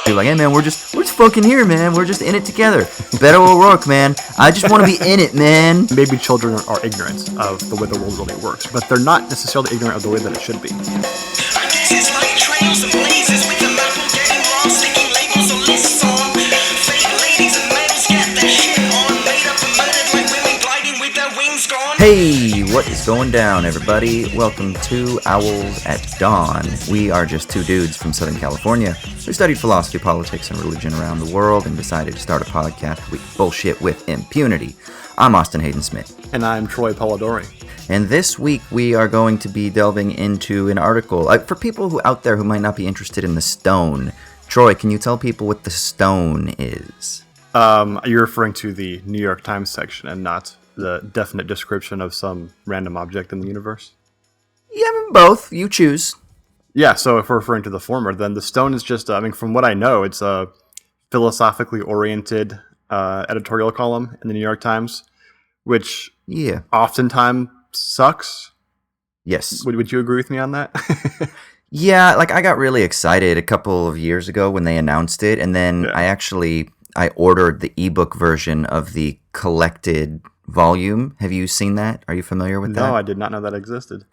You're like, hey man, we're just fucking here, man. We're just in it together. Beto O'Rourke, man. I just want to be in it, man. Maybe children are ignorant of the way the world really works, but they're not necessarily ignorant of the way that it should be. Hey, what is going down, everybody? Welcome to Owls at Dawn. We are just two dudes from Southern California who studied philosophy, politics, and religion around the world and decided to start a podcast where we bullshit with impunity. I'm Austin Hayden Smith. And I'm Troy Polidori. And this week we are going to be delving into an article. For people who out there who might not be interested in the stone, Troy, can you tell people what the stone is? You're referring to the New York Times section and not the definite description of some random object in the universe? Yeah, both. You choose. Yeah, so if we're referring to the former, then the stone is just, from what I know, it's a philosophically oriented editorial column in the New York Times, which oftentimes sucks. Yes. Would you agree with me on that? Yeah, I got really excited a couple of years ago when they announced it, and then I ordered the ebook version of the collected volume. Have you seen that? Are you familiar with that? No, I did not know that existed.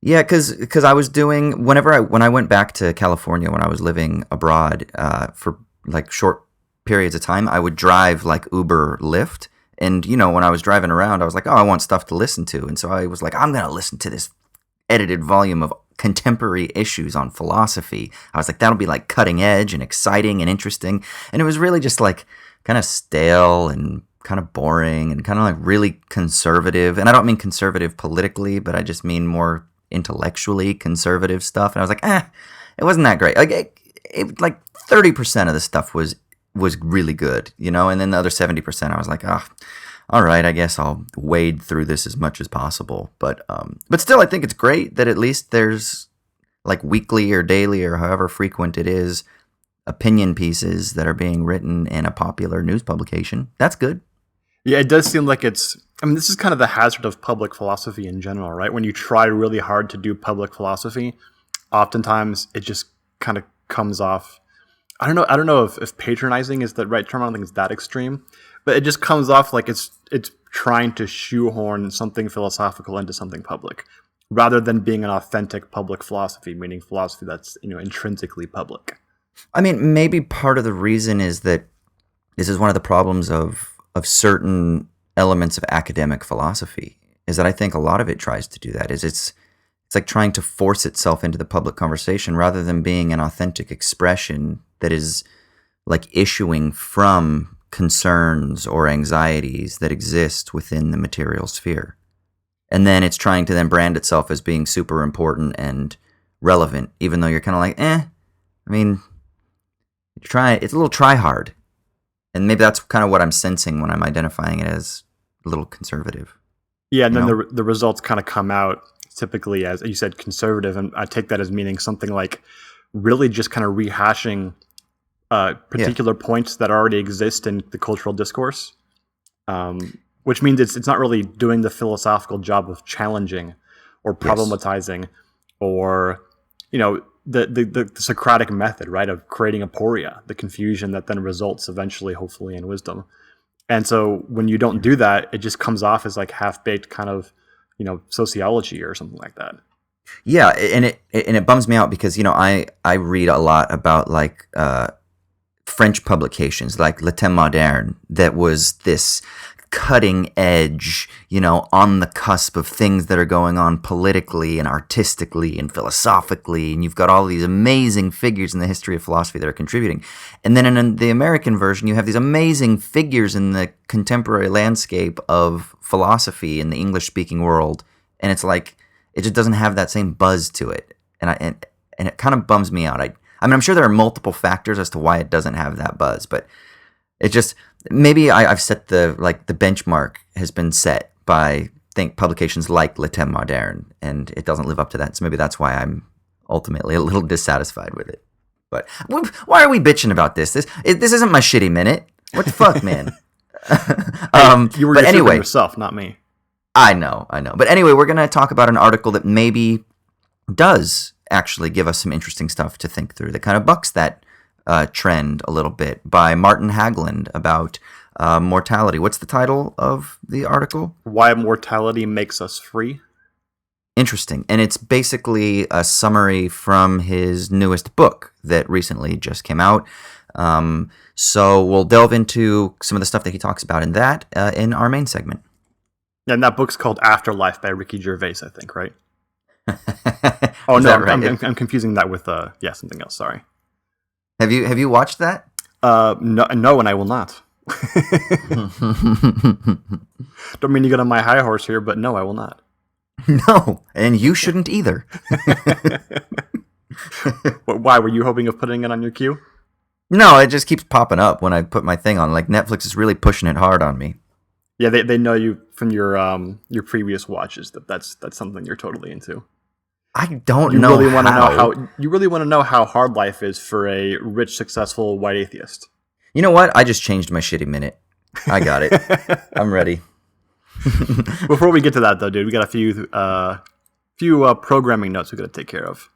Yeah, because I was doing when I went back to California when I was living abroad for short periods of time, I would drive Uber, Lyft, and when I was driving around, I was like, oh, I want stuff to listen to, and so I was like, I'm gonna listen to this edited volume of contemporary issues on philosophy. I was like, that'll be cutting edge and exciting and interesting, and it was really just kind of stale and kind of boring and kind of really conservative. And I don't mean conservative politically, but I just mean more intellectually conservative stuff. And I was like, it wasn't that great. 30% of the stuff was really good, and then the other 70% I was like, all right, I guess I'll wade through this as much as possible. But still, I think it's great that at least there's weekly or daily or however frequent it is, opinion pieces that are being written in a popular news publication. That's good. Yeah, it does seem like this is kind of the hazard of public philosophy in general, right? When you try really hard to do public philosophy, oftentimes it just kind of comes off, I don't know if patronizing is the right term. I don't think it's that extreme, but it just comes off like it's trying to shoehorn something philosophical into something public, rather than being an authentic public philosophy, meaning philosophy that's intrinsically public. I mean, maybe part of the reason is that this is one of the problems of certain elements of academic philosophy, is that I think a lot of it tries to do that. It's like trying to force itself into the public conversation rather than being an authentic expression that is issuing from concerns or anxieties that exist within the material sphere. And then it's trying to then brand itself as being super important and relevant, even though you're kind of I mean, it's a little try hard. And maybe that's kind of what I'm sensing when I'm identifying it as a little conservative. Yeah, and then the results kind of come out typically as you said, conservative, and I take that as meaning something like really just kind of rehashing particular points that already exist in the cultural discourse, which means it's not really doing the philosophical job of challenging or problematizing or the Socratic method, right, of creating aporia, the confusion that then results eventually, hopefully, in wisdom. And so when you don't do that, it just comes off as half-baked kind of, sociology or something like that. Yeah, and it bums me out because, I read a lot about French publications like Le Thème Moderne that was this cutting edge, on the cusp of things that are going on politically and artistically and philosophically, and you've got all these amazing figures in the history of philosophy that are contributing. And then in the American version, you have these amazing figures in the contemporary landscape of philosophy in the English-speaking world, and it's it just doesn't have that same buzz to it, and it kind of bums me out. I mean, I'm sure there are multiple factors as to why it doesn't have that buzz, but it just maybe I've set the benchmark has been set by publications like Le Thème Moderne, and it doesn't live up to that. So maybe that's why I'm ultimately a little dissatisfied with it. But why are we bitching about this? This isn't my shitty minute. What the fuck, man? You were yourself, not me. I know. But anyway, we're gonna talk about an article that maybe does actually give us some interesting stuff to think through that kind of bucks that trend a little bit, by Martin Hagland about mortality. What's the title of the article? Why Mortality Makes Us Free. Interesting. And it's basically a summary from his newest book that recently just came out. So we'll delve into some of the stuff that he talks about in that in our main segment. Yeah, and that book's called Afterlife by Ricky Gervais, I think, right? Oh, no, right? I'm confusing that with something else. Sorry. Have you watched that? No, and I will not. Don't mean to get on my high horse here, but no, I will not. No, and you shouldn't either. Why? Were you hoping of putting it on your queue? No, it just keeps popping up when I put my thing on. Like, Netflix is really pushing it hard on me. Yeah, they know you from your previous watches that's something you're totally into. I don't know really want to how. know how. You really want to know how hard life is for a rich, successful white atheist. You know what? I just changed my shitty minute. I got it. I'm ready. Before we get to that, though, dude, we got a few programming notes we got to take care of.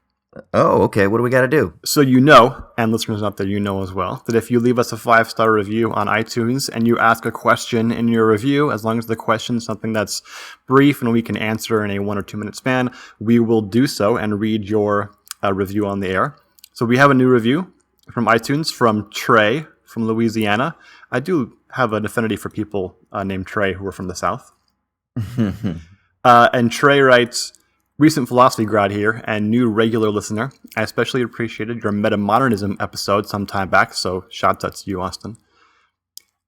Oh, okay. What do we got to do? So you know, and listeners out there, you know as well, that if you leave us a 5-star review on iTunes and you ask a question in your review, as long as the question is something that's brief and we can answer in a 1 or 2 minute span, we will do so and read your review on the air. So we have a new review from iTunes from Trey from Louisiana. I do have an affinity for people named Trey who are from the South. And Trey writes, recent philosophy grad here and new regular listener. I especially appreciated your metamodernism episode some time back, so shout out to you, Austin.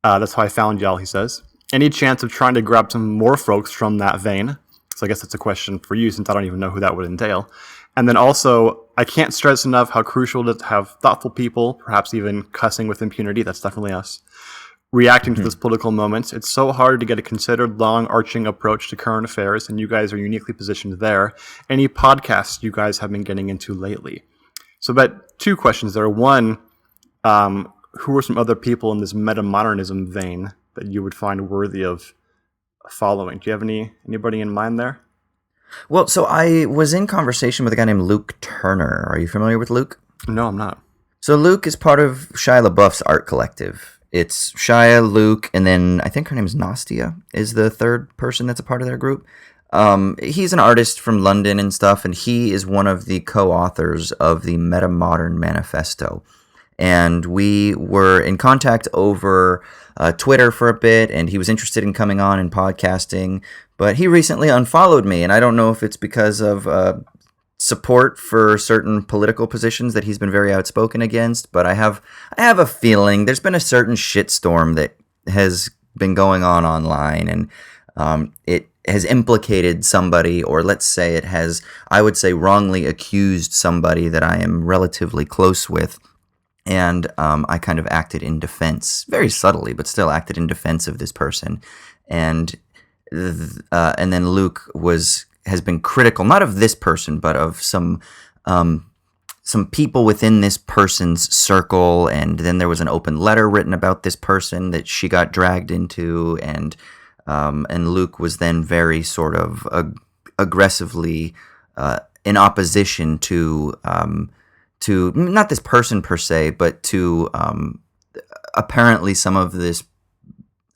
That's how I found y'all, he says. Any chance of trying to grab some more folks from that vein? So I guess that's a question for you, since I don't even know who that would entail. And then also, I can't stress enough how crucial it is to have thoughtful people, perhaps even cussing with impunity, that's definitely us, reacting to this political moment. It's so hard to get a considered, long-arching approach to current affairs, and you guys are uniquely positioned there. Any podcasts you guys have been getting into lately? So about 2 questions there. One, who are some other people in this metamodernism vein that you would find worthy of following? Do you have anybody in mind there? Well, so I was in conversation with a guy named Luke Turner. Are you familiar with Luke? No, I'm not. So Luke is part of Shia LaBeouf's art collective. It's Shia, Luke, and then I think her name is Nastia, is the third person that's a part of their group. He's an artist from London and stuff, and he is one of the co-authors of the Metamodern Manifesto. And we were in contact over Twitter for a bit, and he was interested in coming on and podcasting, but he recently unfollowed me, and I don't know if it's because of support for certain political positions that he's been very outspoken against, but I have a feeling there's been a certain shitstorm that has been going on online, and it has implicated somebody, or let's say it has, I would say, wrongly accused somebody that I am relatively close with, and I kind of acted in defense, very subtly, but still acted in defense of this person, and then Luke has been critical, not of this person, but of some people within this person's circle, and then there was an open letter written about this person that she got dragged into, and Luke was then very sort of aggressively in opposition to not this person per se, but to apparently some of this.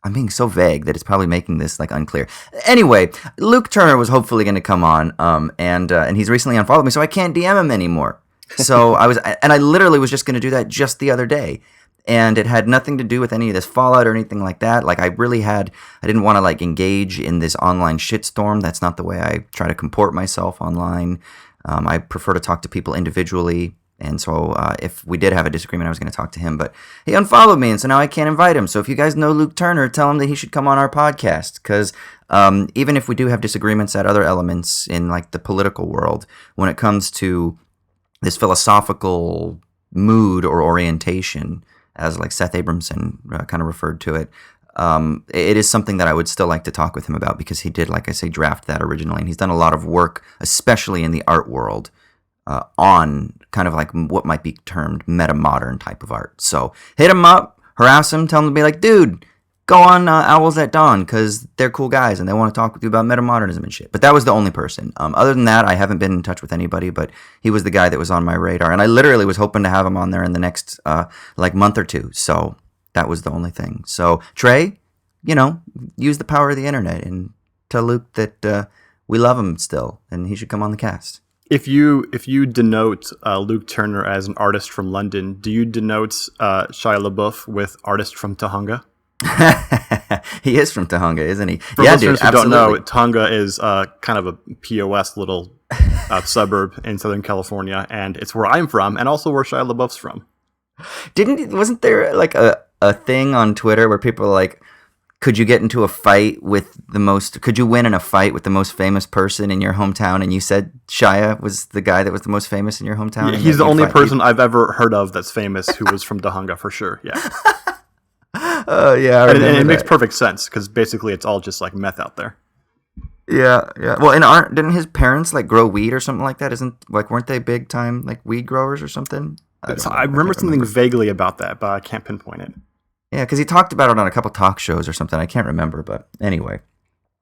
I'm being so vague that it's probably making this like unclear. Anyway, Luke Turner was hopefully going to come on, and he's recently unfollowed me, so I can't DM him anymore. So I literally was just going to do that just the other day, and it had nothing to do with any of this fallout or anything like that. Like I didn't want to like engage in this online shitstorm. That's not the way I try to comport myself online. I prefer to talk to people individually. And so if we did have a disagreement, I was going to talk to him. But he unfollowed me, and so now I can't invite him. So if you guys know Luke Turner, tell him that he should come on our podcast. Because even if we do have disagreements at other elements in like the political world, when it comes to this philosophical mood or orientation, as like Seth Abramson kind of referred to it, it is something that I would still like to talk with him about, because he did, like I say, draft that originally. And he's done a lot of work, especially in the art world, on kind of like what might be termed metamodern type of art. So hit him up, harass him, tell him to be like, dude, go on Owls at Dawn because they're cool guys and they want to talk with you about metamodernism and shit. But that was the only person. Other than that, I haven't been in touch with anybody, but he was the guy that was on my radar. And I literally was hoping to have him on there in the next month or two. So that was the only thing. So Trey, use the power of the internet and tell Luke that we love him still and he should come on the cast. If you denote Luke Turner as an artist from London, do you denote Shia LaBeouf with artist from Tahunga? He is from Tahunga, isn't he? For listeners who don't know, Tahunga is kind of a POS little suburb in Southern California, and it's where I'm from, and also where Shia LaBeouf's from. Wasn't there like a thing on Twitter where people are like, could you win in a fight with the most famous person in your hometown? And you said Shia was the guy that was the most famous in your hometown? Yeah, he's the only person I've ever heard of that's famous who was from Tahunga for sure. Yeah. Oh, yeah. And it makes perfect sense because basically it's all just like meth out there. Yeah, yeah. Well, and didn't his parents like grow weed or something like that? Weren't they big time like weed growers or something? I remember something vaguely about that, but I can't pinpoint it. Yeah, because he talked about it on a couple talk shows or something. I can't remember, but anyway.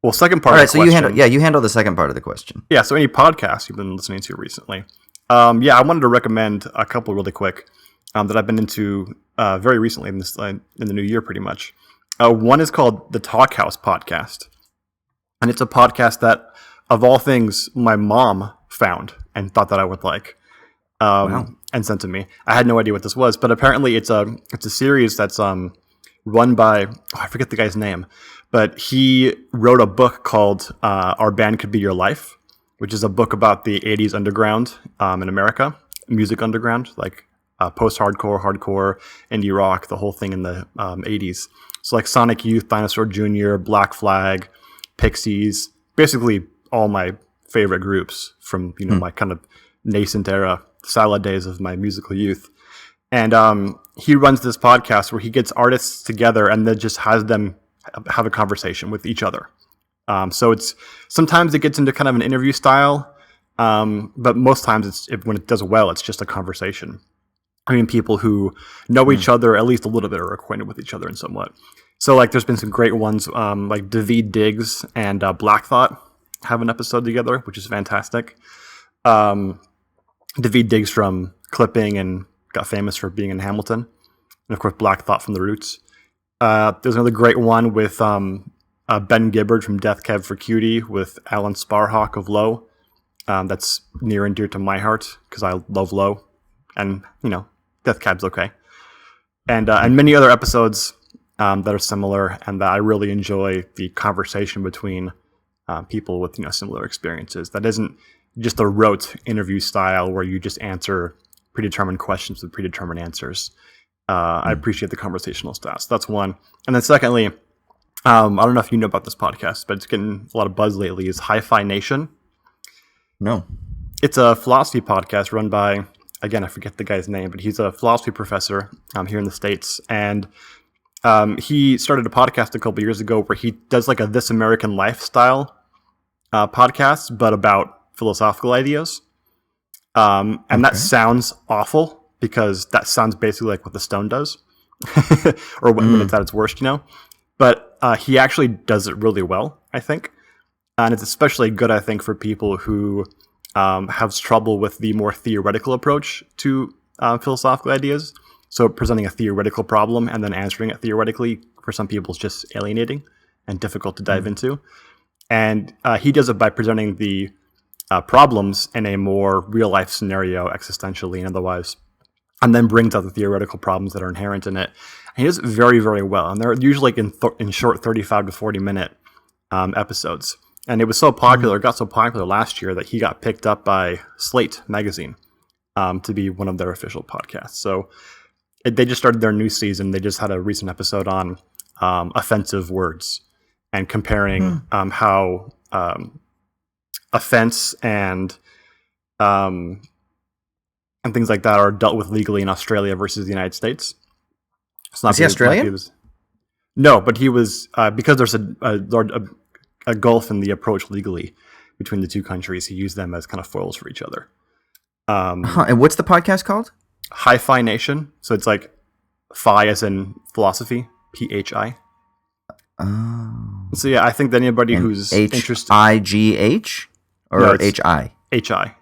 Well, second part. All right, of the question. You handle the second part of the question. Yeah. So, any podcasts you've been listening to recently? I wanted to recommend a couple really quick that I've been into very recently in the new year, pretty much. One is called the Talk House Podcast, and it's a podcast that, of all things, my mom found and thought that I would like. Wow. And sent to me. I had no idea what this was, but apparently it's a series that's run by I forget the guy's name, but he wrote a book called Our Band Could Be Your Life, which is a book about the 80s underground in America, music underground, like post-hardcore, hardcore, indie rock, the whole thing in the 80s. So like Sonic Youth, Dinosaur Jr., Black Flag, Pixies, basically all my favorite groups from my kind of nascent era, salad days of my musical youth. And he runs this podcast where he gets artists together and then just has them have a conversation with each other. So sometimes it gets into kind of an interview style, but most times when it does well, it's just a conversation. I mean, people who know each other at least a little bit or are acquainted with each other in somewhat. So like there's been some great ones like David Diggs and Black Thought have an episode together, which is fantastic. David Diggs from Clipping and got famous for being in Hamilton. And of course, Black Thought from The Roots. There's another great one with Ben Gibbard from Death Cab for Cutie with Alan Sparhawk of Low. That's near and dear to my heart because I love Low. And, Death Cab's okay. And many other episodes that are similar and that I really enjoy the conversation between people with, similar experiences. That isn't just a rote interview style where you just answer predetermined questions with predetermined answers. I appreciate the conversational style. So that's one. And then secondly, I don't know if you know about this podcast, but it's getting a lot of buzz lately, is Hi-Fi Nation. No. It's a philosophy podcast run by, again, I forget the guy's name, but he's a philosophy professor here in the States. And he started a podcast a couple years ago where he does like a This American Lifestyle podcast, but about philosophical ideas. And that sounds awful because that sounds basically like what the Stone does or when it's at its worst, but he actually does it really well, I think. And it's especially good, I think, for people who have trouble with the more theoretical approach to philosophical ideas. So presenting a theoretical problem and then answering it theoretically for some people is just alienating and difficult to dive into. And he does it by presenting the problems in a more real-life scenario, existentially and otherwise, and then brings out the theoretical problems that are inherent in it. And he does it very, very well. And they're usually in short 35 to 40-minute episodes. And it was so popular, got so popular last year that he got picked up by Slate magazine to be one of their official podcasts. So they just started their new season. They just had a recent episode on offensive words and comparing how offense and things like that are dealt with legally in Australia versus the United States. It's not Is he Australian? No, but he was because there's a gulf in the approach legally between the two countries. He used them as kind of foils for each other. And what's the podcast called? Hi-Fi Nation. So it's like phi as in philosophy, PHI. Oh. So yeah, I think that anybody And who's interested, HIGH or No, it's HI? HI.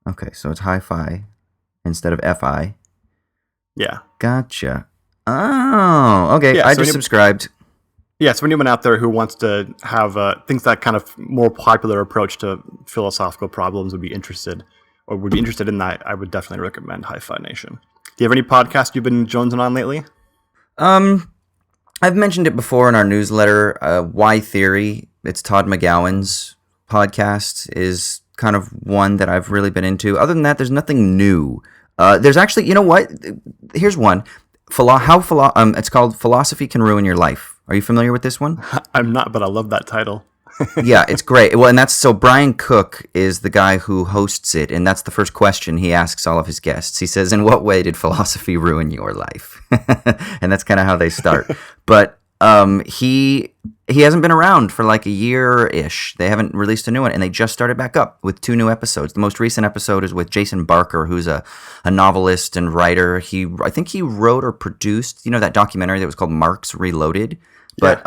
Okay, so it's hi-fi instead of FI. Yeah. Gotcha. Oh, okay. Yeah, I so just subscribed. Yeah, so anyone out there who wants to have thinks that kind of more popular approach to philosophical problems would be interested in that, I would definitely recommend Hi-Fi Nation. Do you have any podcasts you've been jonesing on lately? I've mentioned it before in our newsletter. Why Theory? It's Todd McGowan's podcast is kind of one that I've really been into. Other than that, there's nothing new. There's actually, you know what? Here's one. It's called Philosophy Can Ruin Your Life. Are you familiar with this one? I'm not, but I love that title. Yeah, it's great. Well, and that's so Brian Cook is the guy who hosts it, and that's the first question he asks all of his guests. He says, "In what way did philosophy ruin your life?" And that's kind of how they start. But he hasn't been around for like a year-ish. They haven't released a new one, and they just started back up with 2 new episodes. The most recent episode is with Jason Barker, who's a novelist and writer. I think he wrote or produced, that documentary that was called Marx Reloaded. But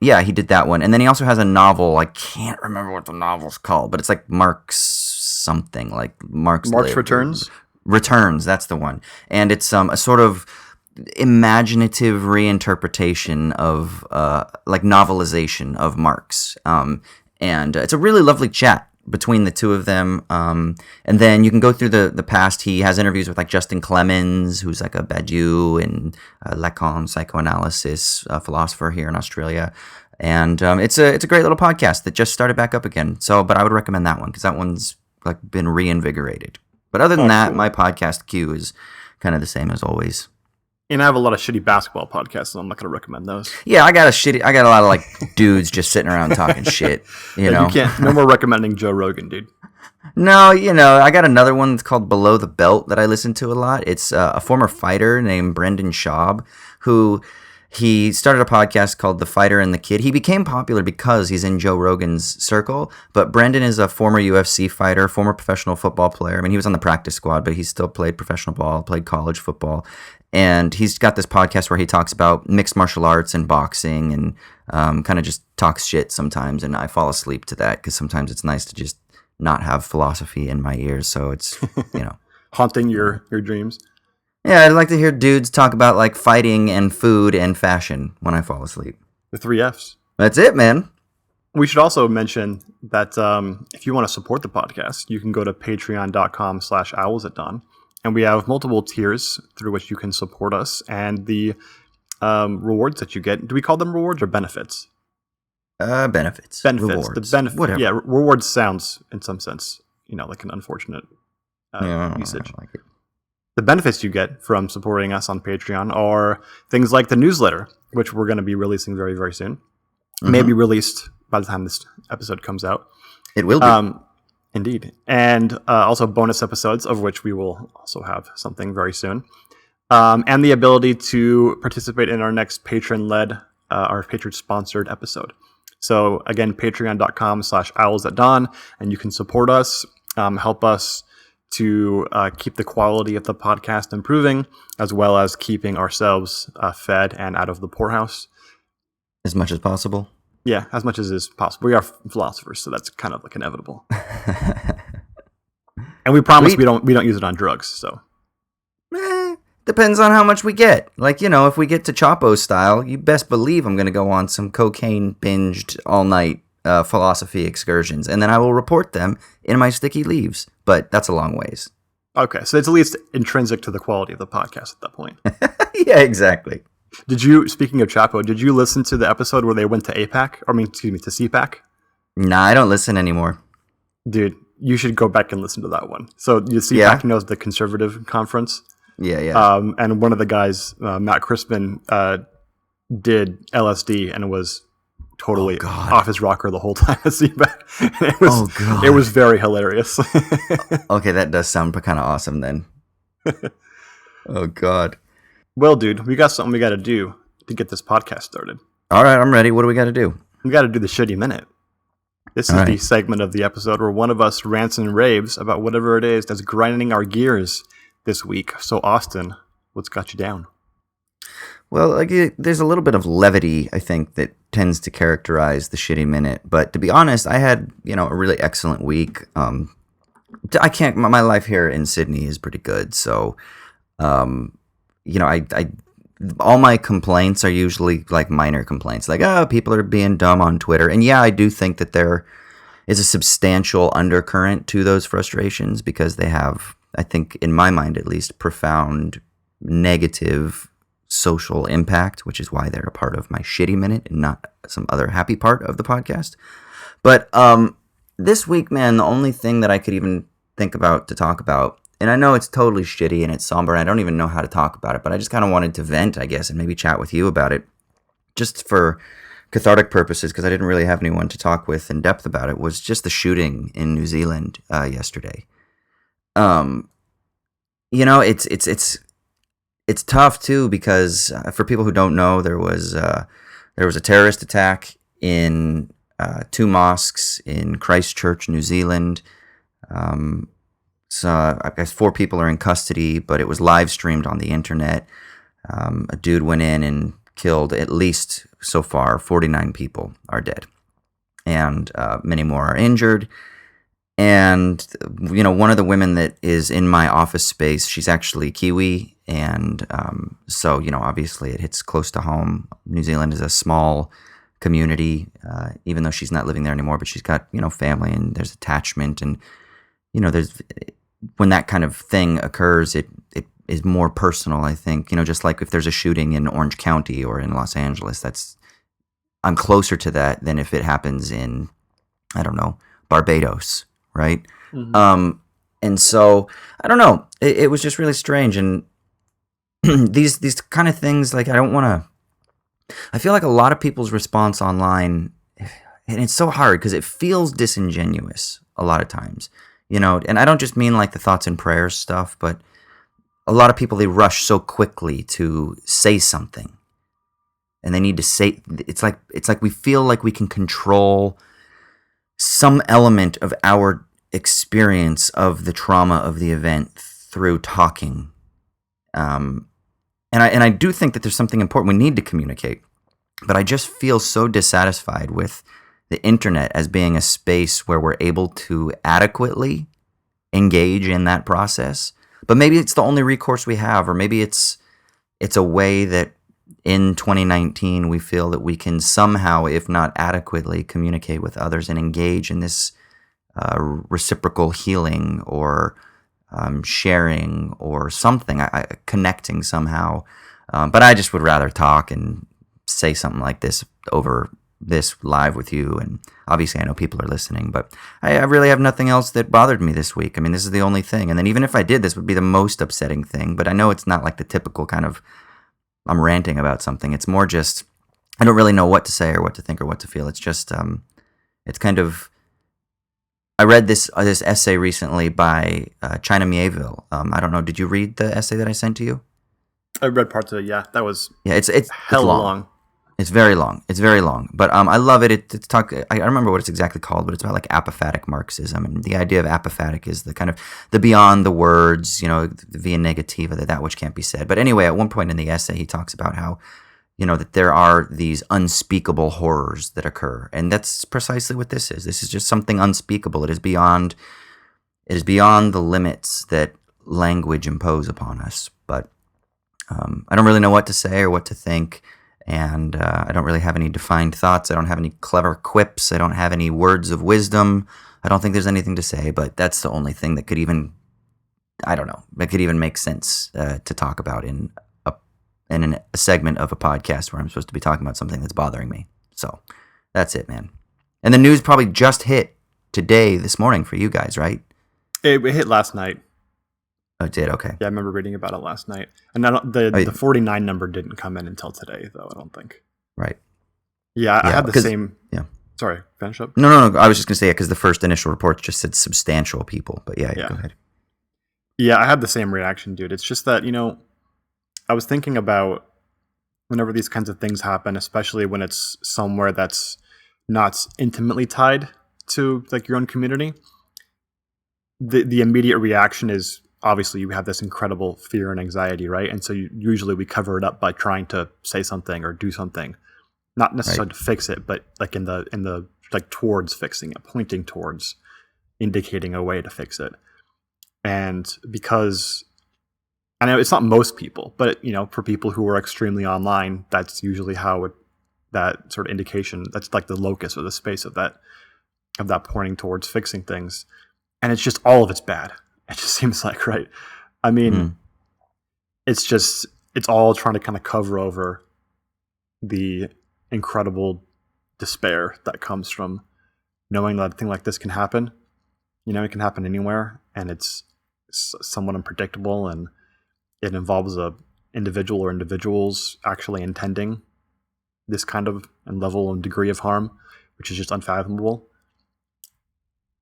yeah, he did that one. And then he also has a novel. I can't remember what the novel's called, but it's like Marx something, like Marx Returns? Returns, that's the one. And it's a sort of imaginative reinterpretation of, like novelization of Marx. And it's a really lovely chat between the two of them. And then you can go through the past. He has interviews with like Justin Clemens, who's like a Badiou and Lacan psychoanalysis philosopher here in Australia. And it's a great little podcast that just started back up again. But I would recommend that one because that one's like been reinvigorated. But other than that, my podcast queue is kind of the same as always. And I have a lot of shitty basketball podcasts, so I'm not going to recommend those. Yeah, I got a lot of like dudes just sitting around talking shit. You know, you can't. No more recommending Joe Rogan, dude. No, I got another one that's called Below the Belt that I listen to a lot. It's a former fighter named Brendan Schaub, who he started a podcast called The Fighter and the Kid. He became popular because he's in Joe Rogan's circle, but Brendan is a former UFC fighter, former professional football player. I mean, he was on the practice squad, but he still played professional ball, played college football. And he's got this podcast where he talks about mixed martial arts and boxing and kind of just talks shit sometimes. And I fall asleep to that because sometimes it's nice to just not have philosophy in my ears. So it's, haunting your dreams. Yeah, I'd like to hear dudes talk about like fighting and food and fashion when I fall asleep. The 3 Fs. That's it, man. We should also mention that if you want to support the podcast, you can go to patreon.com/owlsatdawn. And we have multiple tiers through which you can support us, and the rewards that you get. Do we call them rewards or benefits? Benefits. Rewards. Whatever. Yeah, rewards sounds, in some sense, like an unfortunate usage. I like it. The benefits you get from supporting us on Patreon are things like the newsletter, which we're going to be releasing very, very soon. Mm-hmm. Maybe released by the time this episode comes out. It will be. Indeed. And also bonus episodes, of which we will also have something very soon. And the ability to participate in our next patron-led, our patron-sponsored episode. So again, patreon.com/owlsatdawn, and you can support us, help us to keep the quality of the podcast improving, as well as keeping ourselves fed and out of the poorhouse. As much as possible. Yeah, as much as is possible. We are philosophers, so that's kind of like inevitable. And we promise we don't use it on drugs. So depends on how much we get. Like, if we get to Chapo style, you best believe I'm going to go on some cocaine binged all night philosophy excursions, and then I will report them in my sticky leaves. But that's a long ways. Okay, so it's at least intrinsic to the quality of the podcast at that point. Yeah, exactly. Speaking of Chapo, did you listen to the episode where they went to APAC? To CPAC? Nah, I don't listen anymore. Dude, you should go back and listen to that one. So you CPAC knows the conservative conference? Yeah. And one of the guys, Matt Crispin, did LSD and was totally off his rocker the whole time at CPAC. It was very hilarious. Okay, that does sound kind of awesome then. Oh, God. Well, dude, we got something we got to do to get this podcast started. All right, I'm ready. What do we got to do? We got to do the shitty minute. This is the segment of the episode where one of us rants and raves about whatever it is that's grinding our gears this week. So, Austin, what's got you down? Well, like there's a little bit of levity, I think, that tends to characterize the shitty minute. But to be honest, I had a really excellent week. I can't. My life here in Sydney is pretty good, so I all my complaints are usually like minor complaints, like people are being dumb on Twitter, and yeah, I do think that there is a substantial undercurrent to those frustrations because they have, I think, in my mind at least, profound negative social impact, which is why they're a part of my shitty minute and not some other happy part of the podcast. But this week, man, the only thing that I could even think about to talk about, and I know it's totally shitty and it's somber and I don't even know how to talk about it, but I just kind of wanted to vent, I guess, and maybe chat with you about it just for cathartic purposes, because I didn't really have anyone to talk with in depth about it, was just the shooting in New Zealand yesterday. It's tough too, because for people who don't know, there was a terrorist attack in 2 mosques in Christchurch, New Zealand. So I guess 4 people are in custody, but it was live streamed on the internet. A dude went in and killed, at least so far, 49 people are dead, and many more are injured. And one of the women that is in my office space, she's actually Kiwi, and so obviously it hits close to home. New Zealand is a small community, even though she's not living there anymore, but she's got family and there's attachment, and there's, when that kind of thing occurs, it is more personal, I think. Just like if there's a shooting in Orange County or in Los Angeles, I'm closer to that than if it happens in, I don't know, Barbados, right? Mm-hmm. And so I don't know. It was just really strange, and these kind of things, like, I feel like a lot of people's response online, and it's so hard because it feels disingenuous a lot of times, and I don't just mean like the thoughts and prayers stuff, but a lot of people, they rush so quickly to say something, and they need to say, it's like we feel like we can control some element of our experience of the trauma of the event through talking. And I do think that there's something important. We need to communicate, but I just feel so dissatisfied with the internet as being a space where we're able to adequately engage in that process. But maybe it's the only recourse we have, or maybe it's a way that in 2019 we feel that we can somehow, if not adequately, communicate with others and engage in this reciprocal healing or sharing or something, connecting somehow. But I just would rather talk and say something like this over this live with you. And obviously I know people are listening, but I really have nothing else that bothered me this week. I mean, this is the only thing. And then even if I did, this would be the most upsetting thing. But I know it's not like the typical kind of, I'm ranting about something. It's more just, I don't really know what to say or what to think or what to feel. It's just, it's kind of, I read this essay recently by China Mieville. I don't know. Did you read the essay that I sent to you? I read parts of it. Yeah, that was it's hell long. It's very long. It's very long, but I love it. It's I don't remember what it's exactly called, but it's about like apophatic Marxism, and the idea of apophatic is the kind of the beyond the words, the via negativa, that which can't be said. But anyway, at one point in the essay, he talks about how that there are these unspeakable horrors that occur, and that's precisely what this is. This is just something unspeakable. It is beyond the limits that language impose upon us. But I don't really know what to say or what to think. And I don't really have any defined thoughts. I don't have any clever quips. I don't have any words of wisdom. I don't think there's anything to say, but that's the only thing that could even, I don't know, that could even make sense to talk about in a segment of a podcast where I'm supposed to be talking about something that's bothering me. So that's it, man. And the news probably just hit this morning for you guys, right? It hit last night. Oh, it did? Okay. Yeah, I remember reading about it last night. And the 49 number didn't come in until today, though, I don't think. Right. Yeah, I had the same... Yeah. Sorry, finish up? No. I was just going to say, because the first initial report just said substantial people. But yeah, go ahead. Yeah, I had the same reaction, dude. It's just that, I was thinking about whenever these kinds of things happen, especially when it's somewhere that's not intimately tied to, like, your own community, the immediate reaction is obviously you have this incredible fear and anxiety, right? And so usually we cover it up by trying to say something or do something, not necessarily to fix it, but like in the like towards fixing it, pointing towards, indicating a way to fix it. And because I know it's not most people, but for people who are extremely online, that's usually how that sort of indication, that's like the locus or the space of that pointing towards fixing things. And it's just all of it's bad. It just seems like, right? I mean, it's all trying to kind of cover over the incredible despair that comes from knowing that a thing like this can happen. It can happen anywhere, and it's somewhat unpredictable, and it involves a individual or individuals actually intending this kind of and level and degree of harm, which is just unfathomable.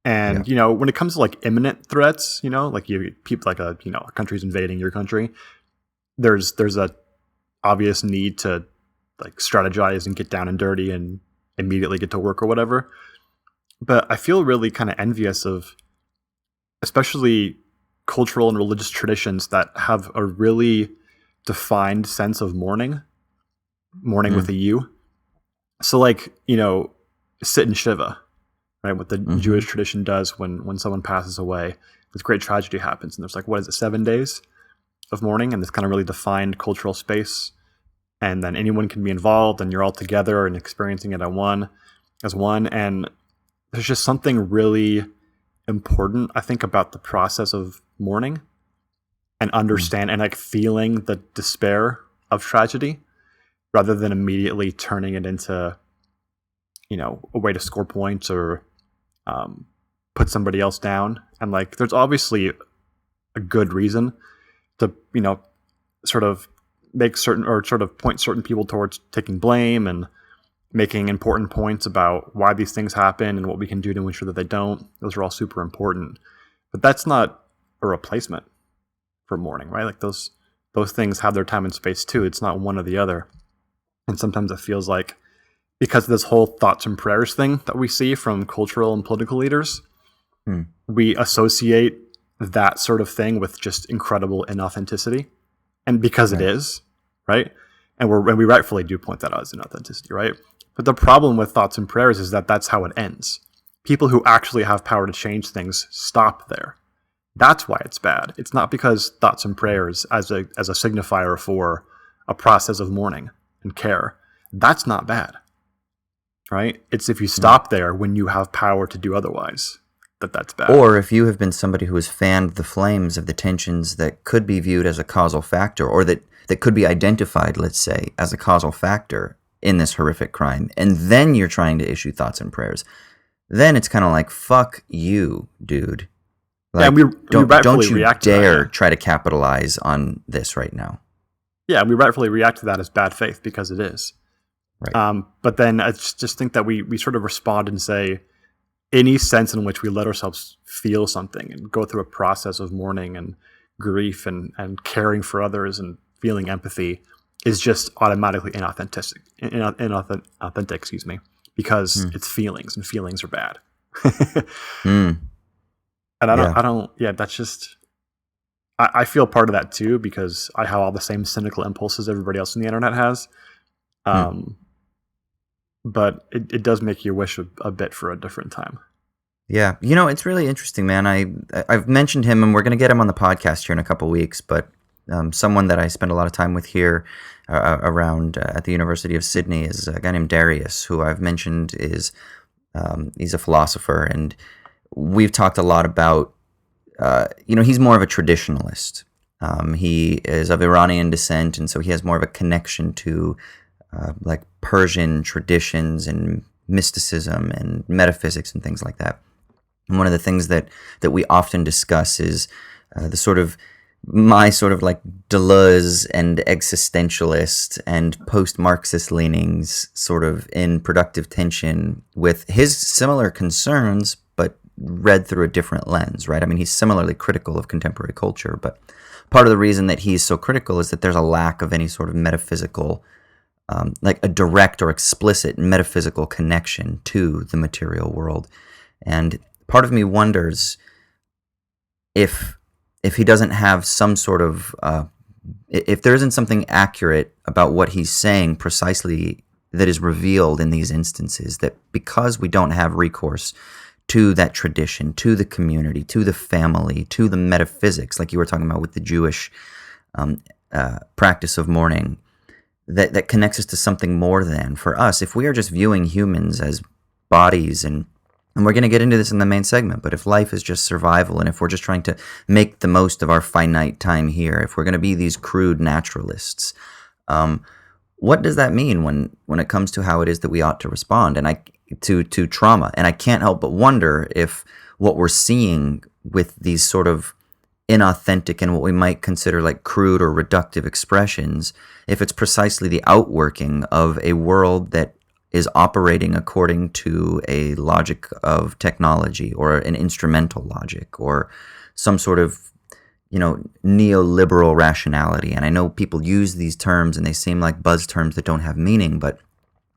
And when it comes to like imminent threats, like people like a country's invading your country, there's a obvious need to like strategize and get down and dirty and immediately get to work or whatever. But I feel really kind of envious of especially cultural and religious traditions that have a really defined sense of mourning with a U. So like, sit and shiva, right? What the Jewish tradition does when someone passes away, this great tragedy happens. And there's like, 7 days of mourning, and this kind of really defined cultural space. And then anyone can be involved, and you're all together and experiencing it as one. And there's just something really important, I think, about the process of mourning and understand and like feeling the despair of tragedy rather than immediately turning it into, a way to score points or put somebody else down. And like, there's obviously a good reason to, sort of make certain or sort of point certain people towards taking blame and making important points about why these things happen and what we can do to ensure that they don't. Those are all super important. But that's not a replacement for mourning, right? Like those things have their time and space too. It's not one or the other. And sometimes it feels like because of this whole thoughts and prayers thing that we see from cultural and political leaders, we associate that sort of thing with just incredible inauthenticity. And because it is, right? And we rightfully do point that out as inauthenticity, right? But the problem with thoughts and prayers is that that's how it ends. People who actually have power to change things stop there. That's why it's bad. It's not because thoughts and prayers as a signifier for a process of mourning and care. That's not bad, right? It's if you stop there when you have power to do otherwise, that's bad. Or if you have been somebody who has fanned the flames of the tensions that could be viewed as a causal factor, or that could be identified, let's say, as a causal factor in this horrific crime, and then you're trying to issue thoughts and prayers, then it's kind of like, fuck you, dude. Like, we don't you react dare try to capitalize on this right now. Yeah, we rightfully react to that as bad faith because it is. Right. But then I just think that we sort of respond and say, any sense in which we let ourselves feel something and go through a process of mourning and grief and caring for others and feeling empathy is just automatically inauthentic, because it's feelings, and feelings are bad. And that's just, I feel part of that too, because I have all the same cynical impulses everybody else on the internet has. But it does make you wish a bit for a different time. Yeah. It's really interesting, man. I've mentioned him, and we're going to get him on the podcast here in a couple weeks, but someone that I spend a lot of time with here around at the University of Sydney is a guy named Darius, who I've mentioned is he's a philosopher, and we've talked a lot about, he's more of a traditionalist. He is of Iranian descent, and so he has more of a connection to like Persian traditions and mysticism and metaphysics and things like that. And one of the things that we often discuss is my sort of like Deleuze and existentialist and post-Marxist leanings sort of in productive tension with his similar concerns, but read through a different lens, right? I mean, he's similarly critical of contemporary culture, but part of the reason that he's so critical is that there's a lack of any sort of metaphysical, like a direct or explicit metaphysical connection to the material world. And part of me wonders if if he doesn't have some sort of if there isn't something accurate about what he's saying precisely that is revealed in these instances, that because we don't have recourse to that tradition, to the community, to the family, to the metaphysics, like you were talking about with the Jewish practice of mourning, that connects us to something more than, for us, if we are just viewing humans as bodies, and we're going to get into this in the main segment, but if life is just survival, and if we're just trying to make the most of our finite time here, if we're going to be these crude naturalists, what does that mean when it comes to how it is that we ought to respond to trauma? And I can't help but wonder if what we're seeing with these sort of inauthentic and what we might consider like crude or reductive expressions, if it's precisely the outworking of a world that is operating according to a logic of technology, or an instrumental logic, or some sort of, neoliberal rationality. And I know people use these terms and they seem like buzz terms that don't have meaning, but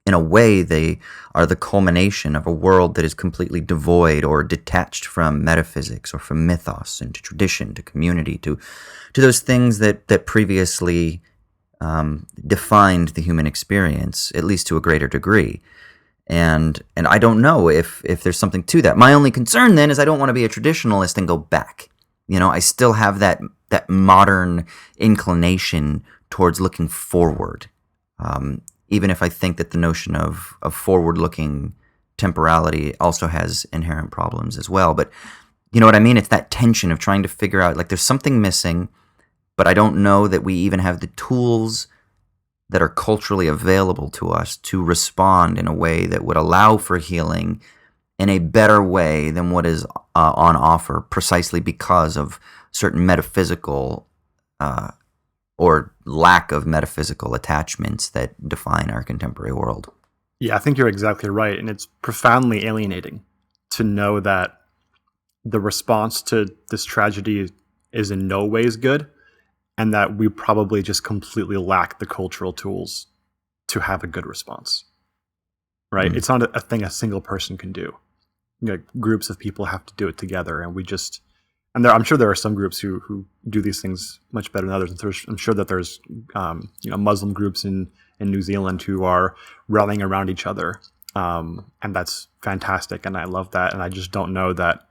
in a way they are the culmination of a world that is completely devoid or detached from metaphysics, or from mythos, and to tradition, to community, to those things that previously defined the human experience, at least to a greater degree. And I don't know if there's something to that. My only concern then is I don't want to be a traditionalist and go back. I still have that modern inclination towards looking forward, even if I think that the notion of forward-looking temporality also has inherent problems as well. But you know what I mean? It's that tension of trying to figure out, like, there's something missing, but I don't know that we even have the tools that are culturally available to us to respond in a way that would allow for healing in a better way than what is on offer, precisely because of certain metaphysical or lack of metaphysical attachments that define our contemporary world. Yeah, I think you're exactly right. And it's profoundly alienating to know that the response to this tragedy is in no ways good, and that we probably just completely lack the cultural tools to have a good response. Right? It's not a thing a single person can do. Groups of people have to do it together, and I'm sure there are some groups who do these things much better than others. I'm sure that there's Muslim groups in New Zealand who are rallying around each other, and that's fantastic, and I love that. And I just don't know that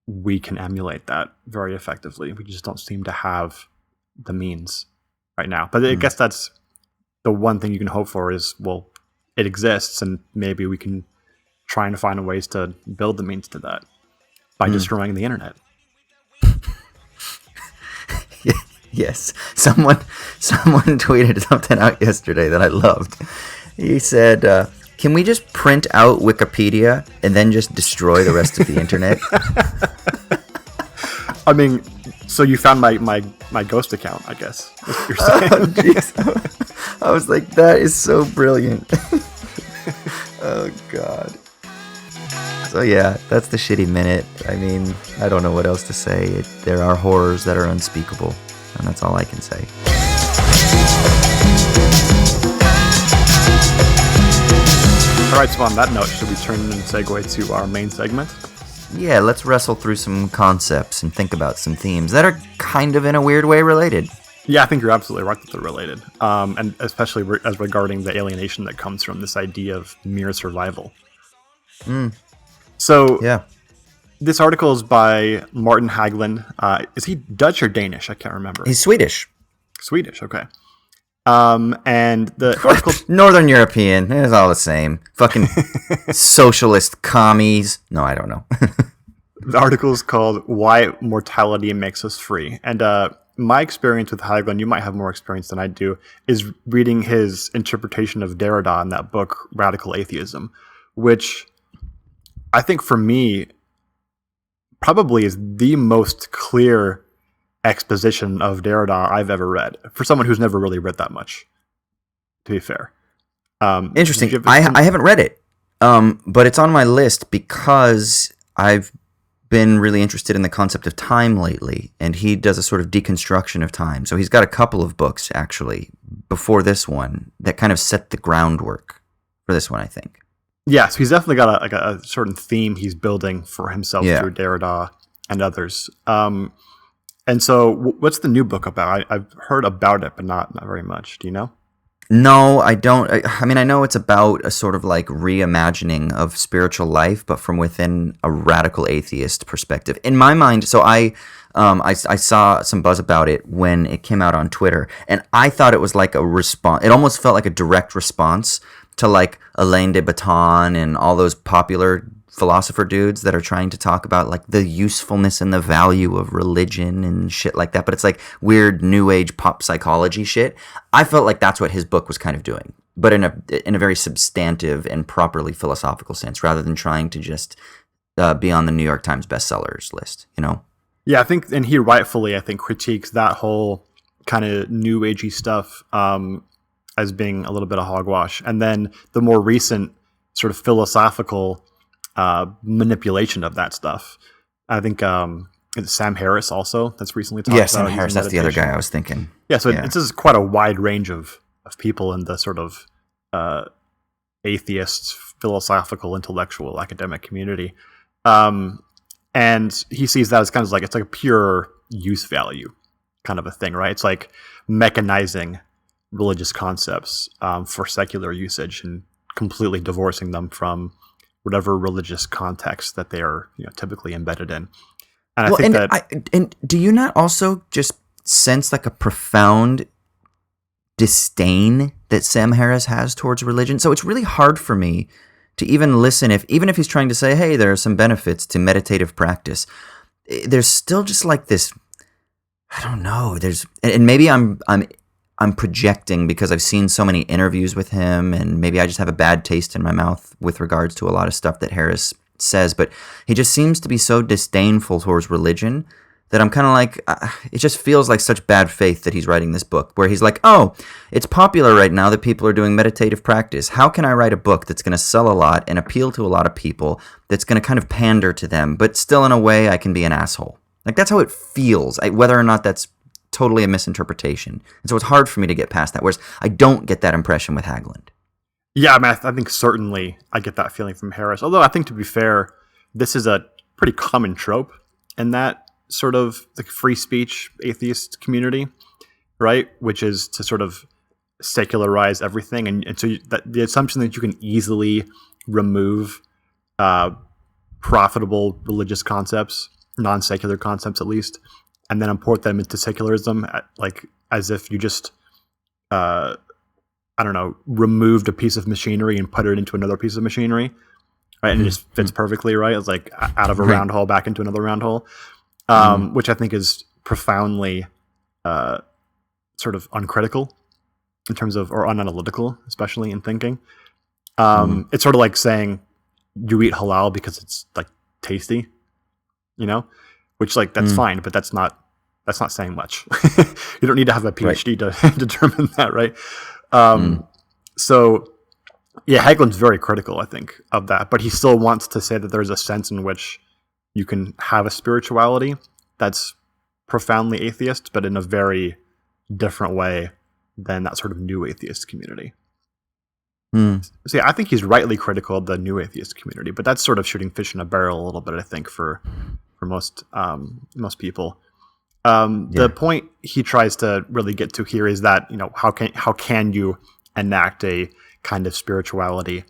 we can emulate that very effectively. We just don't seem to have the means right now. But I guess that's the one thing you can hope for is, well, it exists, and maybe we can try and find ways to build the means to that by destroying the internet. Yes. Someone tweeted something out yesterday that I loved. He said, can we just print out Wikipedia and then just destroy the rest of the internet? I mean, so you found my ghost account, I guess. That's what you're saying. Oh, jeez. I was like, that is so brilliant. Oh, God. So yeah, that's the shitty minute. I mean, I don't know what else to say. There are horrors that are unspeakable, and that's all I can say. All right, so on that note, should we turn and segue to our main segment? Yeah, let's wrestle through some concepts and think about some themes that are kind of in a weird way related. Yeah, I think you're absolutely right that they're related, and especially as regarding the alienation that comes from this idea of mere survival. So, yeah. This article is by Martin Haglund. Is he Dutch or Danish? I can't remember. He's Swedish. Swedish, okay. And the article... Northern European. It's all the same. Fucking socialist commies. No, I don't know. The article is called Why Mortality Makes Us Free. And my experience with Haglund, you might have more experience than I do, is reading his interpretation of Derrida in that book, Radical Atheism, which I think for me probably is the most clear exposition of Derrida I've ever read, for someone who's never really read that much, to be fair. Interesting. I haven't read it, but it's on my list because I've been really interested in the concept of time lately, and he does a sort of deconstruction of time. So he's got a couple of books, actually, before this one, that kind of set the groundwork for this one, I think. Yeah, so he's definitely got a certain theme he's building for himself through Derrida and others. And so, what's the new book about? I've heard about it, but not very much. Do you know? No, I don't. I mean, I know it's about a sort of like reimagining of spiritual life, but from within a radical atheist perspective. In my mind, so I saw some buzz about it when it came out on Twitter, and I thought it was like a response. It almost felt like a direct response to like Alain de Botton and all those popular philosopher dudes that are trying to talk about like the usefulness and the value of religion and shit like that, but it's like weird new age pop psychology shit. I felt like that's what his book was kind of doing, but in a very substantive and properly philosophical sense, rather than trying to just be on the New York Times bestsellers list, you know? Yeah, I think, and he rightfully, I think, critiques that whole kind of new agey stuff as being a little bit of hogwash, and then the more recent sort of philosophical manipulation of that stuff. I think it's Sam Harris also that's recently talked about. Sam Harris, that's the other guy I was thinking. Yeah, so this is quite a wide range of people in the sort of atheist, philosophical, intellectual, academic community. And he sees that as kind of like, it's like a pure use value kind of a thing, right? It's like mechanizing religious concepts for secular usage and completely divorcing them from whatever religious context that they are, typically embedded in. And I think and do you not also just sense like a profound disdain that Sam Harris has towards religion? So it's really hard for me to even listen even if he's trying to say, hey, there are some benefits to meditative practice. There's still just like this, I don't know. And maybe I'm projecting because I've seen so many interviews with him, and maybe I just have a bad taste in my mouth with regards to a lot of stuff that Harris says, but he just seems to be so disdainful towards religion that I'm kind of like, it just feels like such bad faith that he's writing this book, where he's like, oh, it's popular right now that people are doing meditative practice. How can I write a book that's going to sell a lot and appeal to a lot of people, that's going to kind of pander to them, but still in a way I can be an asshole? Like, that's how it feels, whether or not that's totally a misinterpretation. And so it's hard for me to get past that, whereas I don't get that impression with Haglund. Yeah, I mean, I think certainly I get that feeling from Harris. Although I think, to be fair, this is a pretty common trope in that sort of like free speech atheist community, right? Which is to sort of secularize everything. And so the assumption that you can easily remove profitable religious concepts, non-secular concepts at least, and then import them into secularism, like as if you just, removed a piece of machinery and put it into another piece of machinery, right? And it just fits perfectly, right? It's like out of a round hole back into another round hole, which I think is profoundly sort of uncritical in terms of, or unanalytical, especially in thinking. It's sort of like saying you eat halal because it's like tasty, which like that's fine, but that's not saying much. You don't need to have a PhD to determine that, right? So yeah, Haglund's very critical, I think, of that, but he still wants to say that there's a sense in which you can have a spirituality that's profoundly atheist, but in a very different way than that sort of new atheist community. So yeah, I think he's rightly critical of the new atheist community, but that's sort of shooting fish in a barrel a little bit, I think, for most people. The point he tries to really get to here is that, how can you enact a kind of spirituality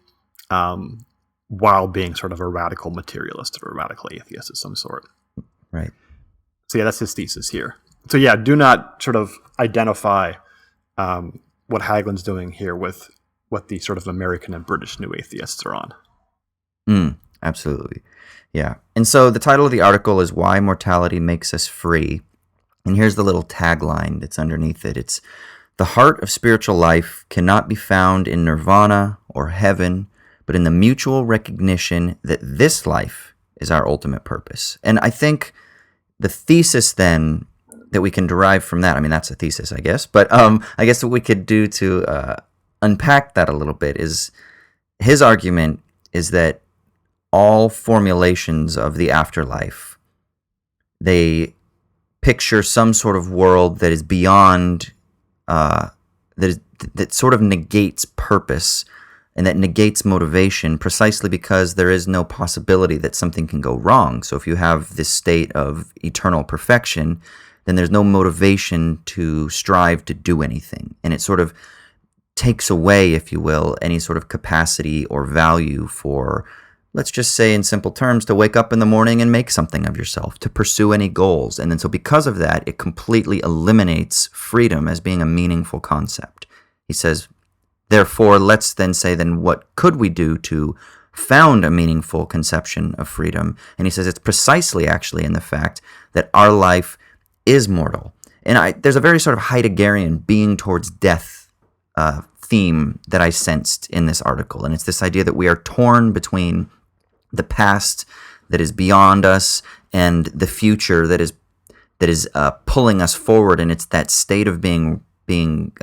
while being sort of a radical materialist or a radical atheist of some sort. Right. So yeah, that's his thesis here. So yeah, do not sort of identify what Haglund's doing here with what the sort of American and British new atheists are on. Absolutely. Yeah. And so the title of the article is Why Mortality Makes Us Free. And here's the little tagline that's underneath it. It's, the heart of spiritual life cannot be found in nirvana or heaven, but in the mutual recognition that this life is our ultimate purpose. And I think the thesis then that we can derive from that, I mean, that's a thesis, I guess, but I guess what we could do to unpack that a little bit is his argument is that all formulations of the afterlife, they picture some sort of world that is beyond, that sort of negates purpose and that negates motivation precisely because there is no possibility that something can go wrong. So if you have this state of eternal perfection, then there's no motivation to strive to do anything. And it sort of takes away, if you will, any sort of capacity or value for, let's just say in simple terms, to wake up in the morning and make something of yourself, to pursue any goals. And then so because of that, it completely eliminates freedom as being a meaningful concept. He says, therefore, let's then say, then what could we do to found a meaningful conception of freedom? And he says it's precisely actually in the fact that our life is mortal. And there's a very sort of Heideggerian being towards death theme that I sensed in this article. And it's this idea that we are torn between the past that is beyond us and the future that is pulling us forward. And it's that state of being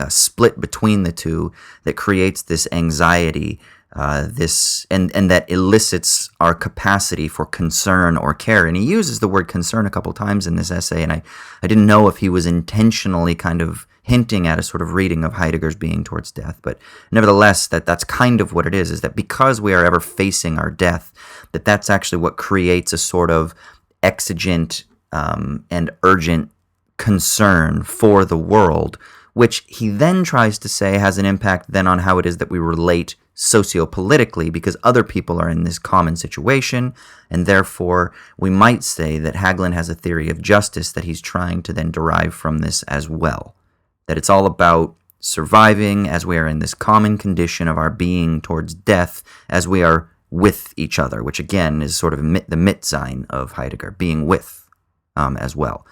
split between the two that creates this anxiety, and that elicits our capacity for concern or care. And he uses the word concern a couple times in this essay, and I didn't know if he was intentionally kind of hinting at a sort of reading of Heidegger's being towards death. But nevertheless, that's kind of what it is that because we are ever facing our death, that's actually what creates a sort of exigent and urgent concern for the world, which he then tries to say has an impact then on how it is that we relate sociopolitically, because other people are in this common situation, and therefore we might say that Hagelin has a theory of justice that he's trying to then derive from this as well. That it's all about surviving as we are in this common condition of our being towards death as we are with each other, which again is sort of the Mitsein of Heidegger, being with as well.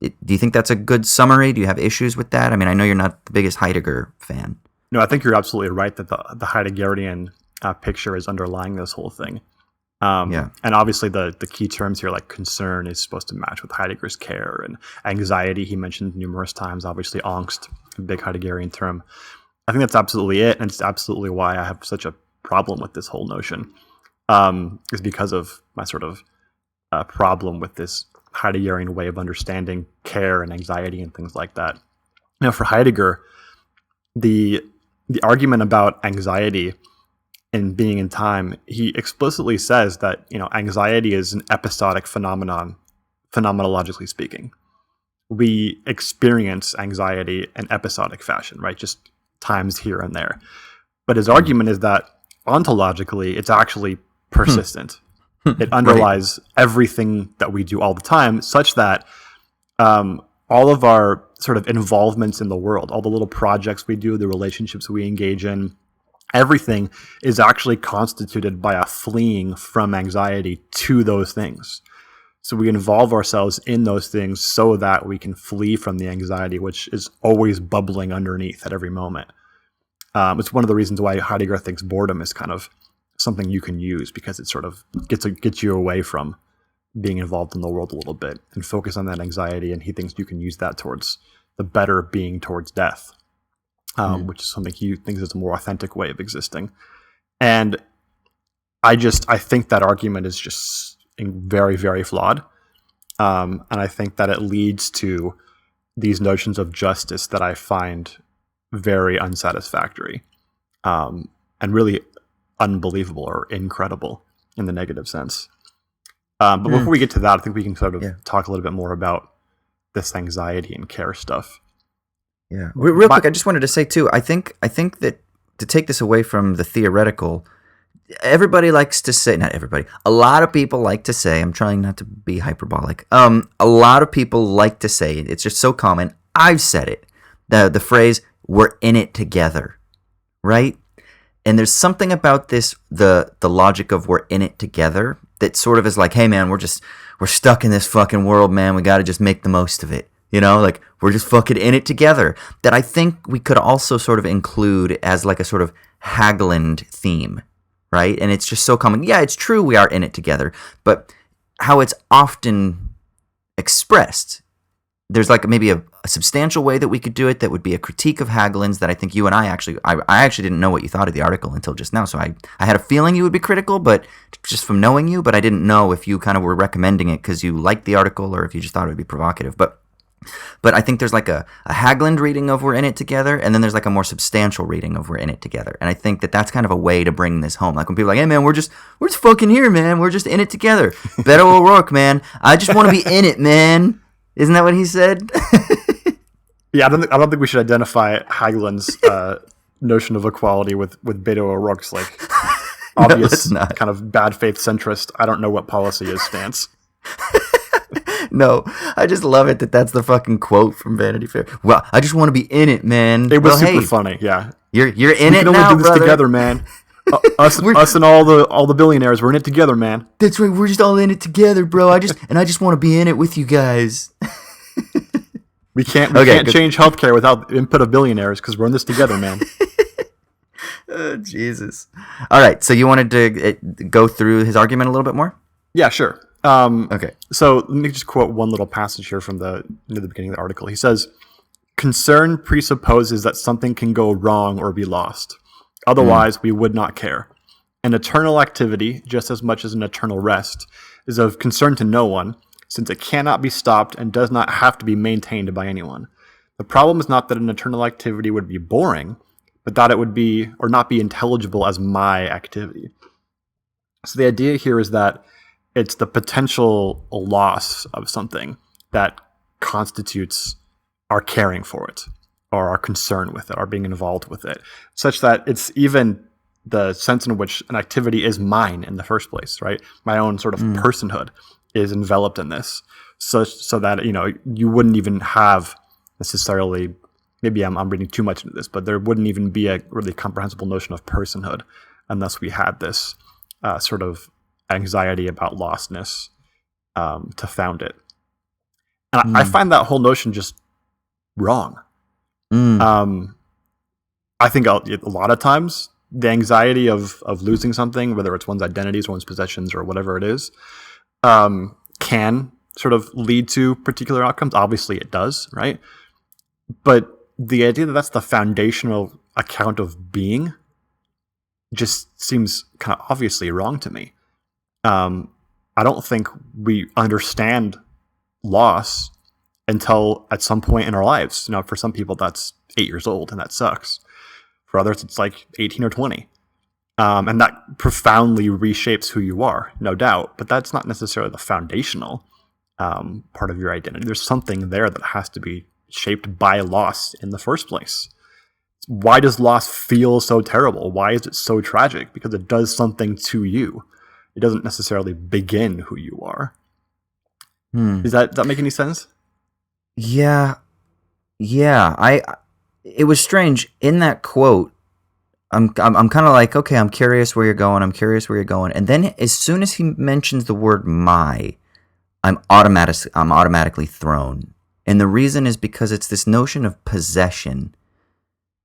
Do you think that's a good summary? Do you have issues with that? I mean, I know you're not the biggest Heidegger fan. No, I think you're absolutely right that the Heideggerian picture is underlying this whole thing. And obviously the key terms here, like concern, is supposed to match with Heidegger's care, and anxiety he mentioned numerous times. Obviously angst, a big Heideggerian term. I think that's absolutely it, and it's absolutely why I have such a problem with this whole notion, is because of my sort of problem with this Heideggerian way of understanding care and anxiety and things like that. Now, for Heidegger, the argument about anxiety and being in time, he explicitly says that, anxiety is an episodic phenomenon, phenomenologically speaking. We experience anxiety in episodic fashion, right? Just times here and there. But his argument is that ontologically, it's actually persistent. It underlies everything that we do all the time, such that all of our sort of involvements in the world, all the little projects we do, the relationships we engage in, everything is actually constituted by a fleeing from anxiety to those things. So we involve ourselves in those things so that we can flee from the anxiety, which is always bubbling underneath at every moment. It's one of the reasons why Heidegger thinks boredom is kind of something you can use, because it sort of gets you away from being involved in the world a little bit and focus on that anxiety. And he thinks you can use that towards the better being towards death. Which is something he thinks is a more authentic way of existing. And I think that argument is just very, very flawed. And I think that it leads to these notions of justice that I find very unsatisfactory, and really unbelievable or incredible in the negative sense. But before we get to that, I think we can sort of talk a little bit more about this anxiety and care stuff. Yeah. Real quick, I just wanted to say too, I think that to take this away from the theoretical, everybody likes to say, not everybody, a lot of people like to say, I'm trying not to be hyperbolic, a lot of people like to say, it's just so common, I've said it, the phrase, we're in it together, right? And there's something about this, the logic of we're in it together, that sort of is like, hey man, we're stuck in this fucking world, man, we gotta just make the most of it. Like, we're just fucking in it together. That I think we could also sort of include as like a sort of Hagelin theme, right? And it's just so common. Yeah, it's true we are in it together, but how it's often expressed, there's like maybe a substantial way that we could do it that would be a critique of Hagelin's that I think you and I actually didn't know what you thought of the article until just now. So I had a feeling you would be critical, but just from knowing you, but I didn't know if you kind of were recommending it because you liked the article or if you just thought it would be provocative. But I think there's like a Hagelin reading of We're in it together, and then there's like a more substantial reading of We're in it together. And I think that that's kind of a way to bring this home. Like when people are like, hey man, we're just fucking here, man. We're just in it together. Beto O'Rourke, man. I just want to be in it, man. Isn't that what he said? Yeah, I don't think we should identify Hagelin's notion of equality with Beto O'Rourke's like obvious kind of bad faith centrist. I don't know what policy is stance. No, I just love it that's the fucking quote from Vanity Fair. Well, I just want to be in it, man. It was super funny. Yeah, you're in it now, we can only do this brother. together, man. Us and all the billionaires, we're in it together, man. That's right. We're just all in it together, bro. I just want to be in it with you guys. We can't change healthcare without the input of billionaires because we're in this together, man. Oh, Jesus. All right. So you wanted to go through his argument a little bit more? Yeah, sure. Okay. So let me just quote one little passage here from near the beginning of the article. He says, "Concern presupposes that something can go wrong or be lost. Otherwise, we would not care. An eternal activity, just as much as an eternal rest, is of concern to no one, since it cannot be stopped and does not have to be maintained by anyone. The problem is not that an eternal activity would be boring, but that it would be or not be intelligible as my activity." So the idea here is that it's the potential loss of something that constitutes our caring for it, or our concern with it, our being involved with it, such that it's even the sense in which an activity is mine in the first place, right? My own sort of personhood is enveloped in this, so that you wouldn't even have necessarily. Maybe I'm reading too much into this, but there wouldn't even be a really comprehensible notion of personhood unless we had this sort of anxiety about lostness to found it. And I find that whole notion just wrong. I think a lot of times the anxiety of losing something, whether it's one's identities, one's possessions, or whatever it is, can sort of lead to particular outcomes. Obviously it does, right? But the idea that that's the foundational account of being just seems kind of obviously wrong to me. I don't think we understand loss until at some point in our lives. For some people that's 8 years old, and that sucks. For others, it's like 18 or 20. And that profoundly reshapes who you are, no doubt. But that's not necessarily the foundational part of your identity. There's something there that has to be shaped by loss in the first place. Why does loss feel so terrible? Why is it so tragic? Because it does something to you. It doesn't necessarily begin who you are. Does that make any sense? Yeah. It was strange in that quote. I'm kind of like, okay, I'm curious where you're going. And then as soon as he mentions the word "my," I'm automatically thrown. And the reason is because it's this notion of possession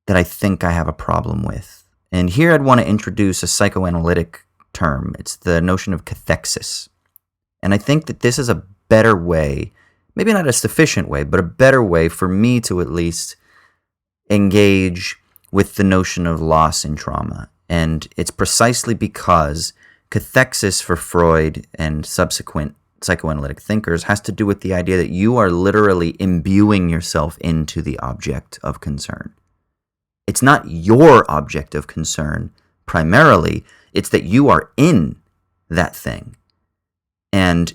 that I think I have a problem with. And here I'd want to introduce a psychoanalytic term. It's the notion of cathexis. And I think that this is a better way, maybe not a sufficient way, but a better way for me to at least engage with the notion of loss and trauma. And it's precisely because cathexis for Freud and subsequent psychoanalytic thinkers has to do with the idea that you are literally imbuing yourself into the object of concern. It's not your object of concern primarily, it's that you are in that thing. And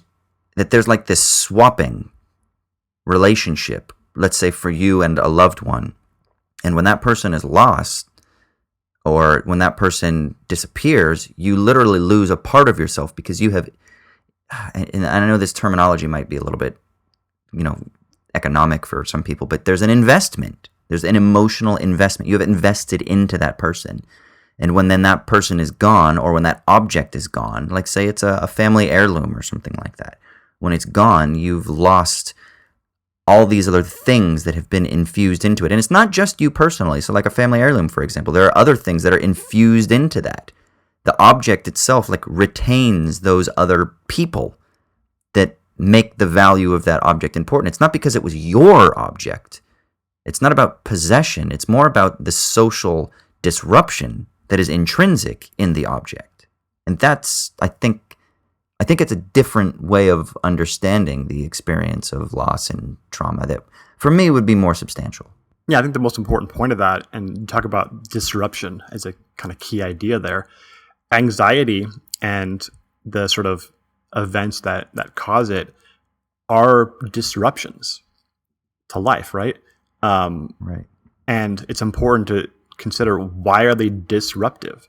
that there's like this swapping relationship, let's say for you and a loved one. And when that person is lost, or when that person disappears, you literally lose a part of yourself because you have, and I know this terminology might be a little bit, economic for some people, but there's an investment. There's an emotional investment. You have invested into that person. And when then that person is gone, or when that object is gone, like say it's a family heirloom or something like that, when it's gone, you've lost all these other things that have been infused into it. And it's not just you personally. So like a family heirloom, for example, there are other things that are infused into that. The object itself retains those other people that make the value of that object important. It's not because it was your object. It's not about possession. It's more about the social disruption that is intrinsic in the object. And that's, I think it's a different way of understanding the experience of loss and trauma that, for me, would be more substantial. Yeah, I think the most important point of that, and you talk about disruption as a kind of key idea there, anxiety and the sort of events that cause it are disruptions to life, right? Right. And it's important to consider, why are they disruptive,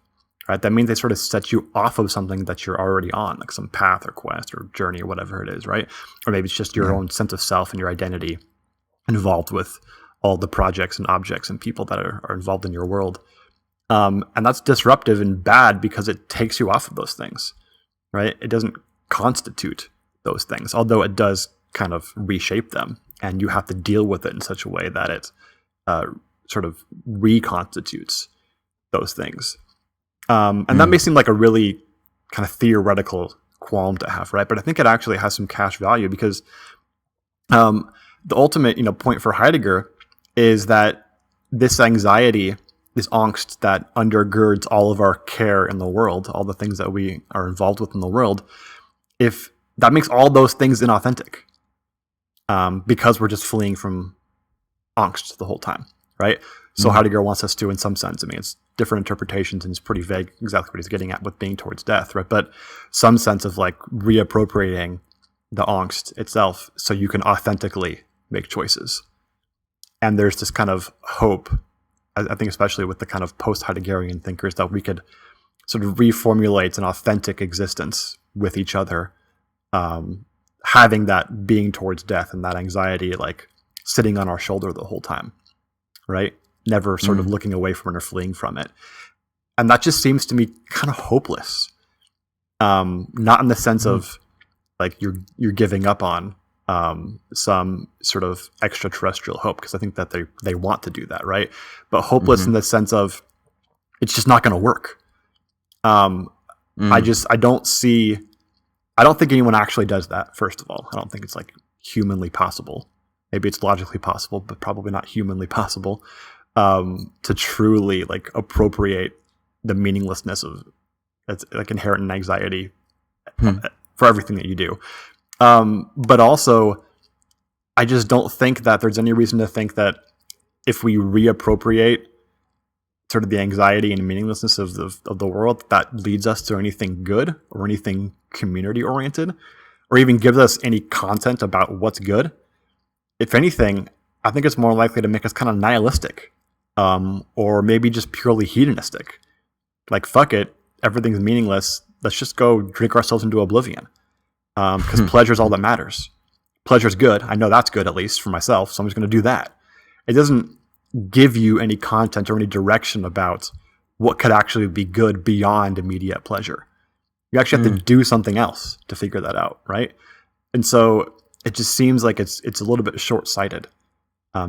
right? That means they sort of set you off of something that you're already on, like some path or quest or journey or whatever it is, right? Or maybe it's just your own sense of self and your identity involved with all the projects and objects and people that are involved in your world. And that's disruptive and bad because it takes you off of those things, right? It doesn't constitute those things, although it does kind of reshape them, and you have to deal with it in such a way that it sort of reconstitutes those things. And that may seem like a really kind of theoretical qualm to have, right? But I think it actually has some cash value, because the ultimate, point for Heidegger is that this anxiety, this angst that undergirds all of our care in the world, all the things that we are involved with in the world, if that makes all those things inauthentic, because we're just fleeing from angst the whole time, right? So Heidegger wants us to, in some sense, I mean, it's different interpretations and it's pretty vague exactly what he's getting at with being towards death, right? But some sense of like reappropriating the angst itself so you can authentically make choices. And there's this kind of hope, I think especially with the kind of post-Heideggerian thinkers, that we could sort of reformulate an authentic existence with each other, having that being towards death and that anxiety like sitting on our shoulder the whole time, right? Never sort of looking away from it or fleeing from it. And that just seems to me kind of hopeless. Not in the sense of like you're giving up on some sort of extraterrestrial hope, because I think that they want to do that, right? But hopeless in the sense of it's just not going to work. I don't think anyone actually does that, first of all. I don't think it's like humanly possible. Maybe it's logically possible, but probably not humanly possible, to truly like appropriate the meaninglessness of that's like inherent in anxiety for everything that you do. But also, I just don't think that there's any reason to think that if we reappropriate sort of the anxiety and meaninglessness of the world, that leads us to anything good or anything community oriented, or even gives us any content about what's good. If anything, I think it's more likely to make us kind of nihilistic, or maybe just purely hedonistic. Like, fuck it, everything's meaningless. Let's just go drink ourselves into oblivion. Because pleasure is all that matters. Pleasure's good. I know that's good, at least for myself, so I'm just going to do that. It doesn't give you any content or any direction about what could actually be good beyond immediate pleasure. You actually have to do something else to figure that out, right? And so it just seems like it's a little bit short-sighted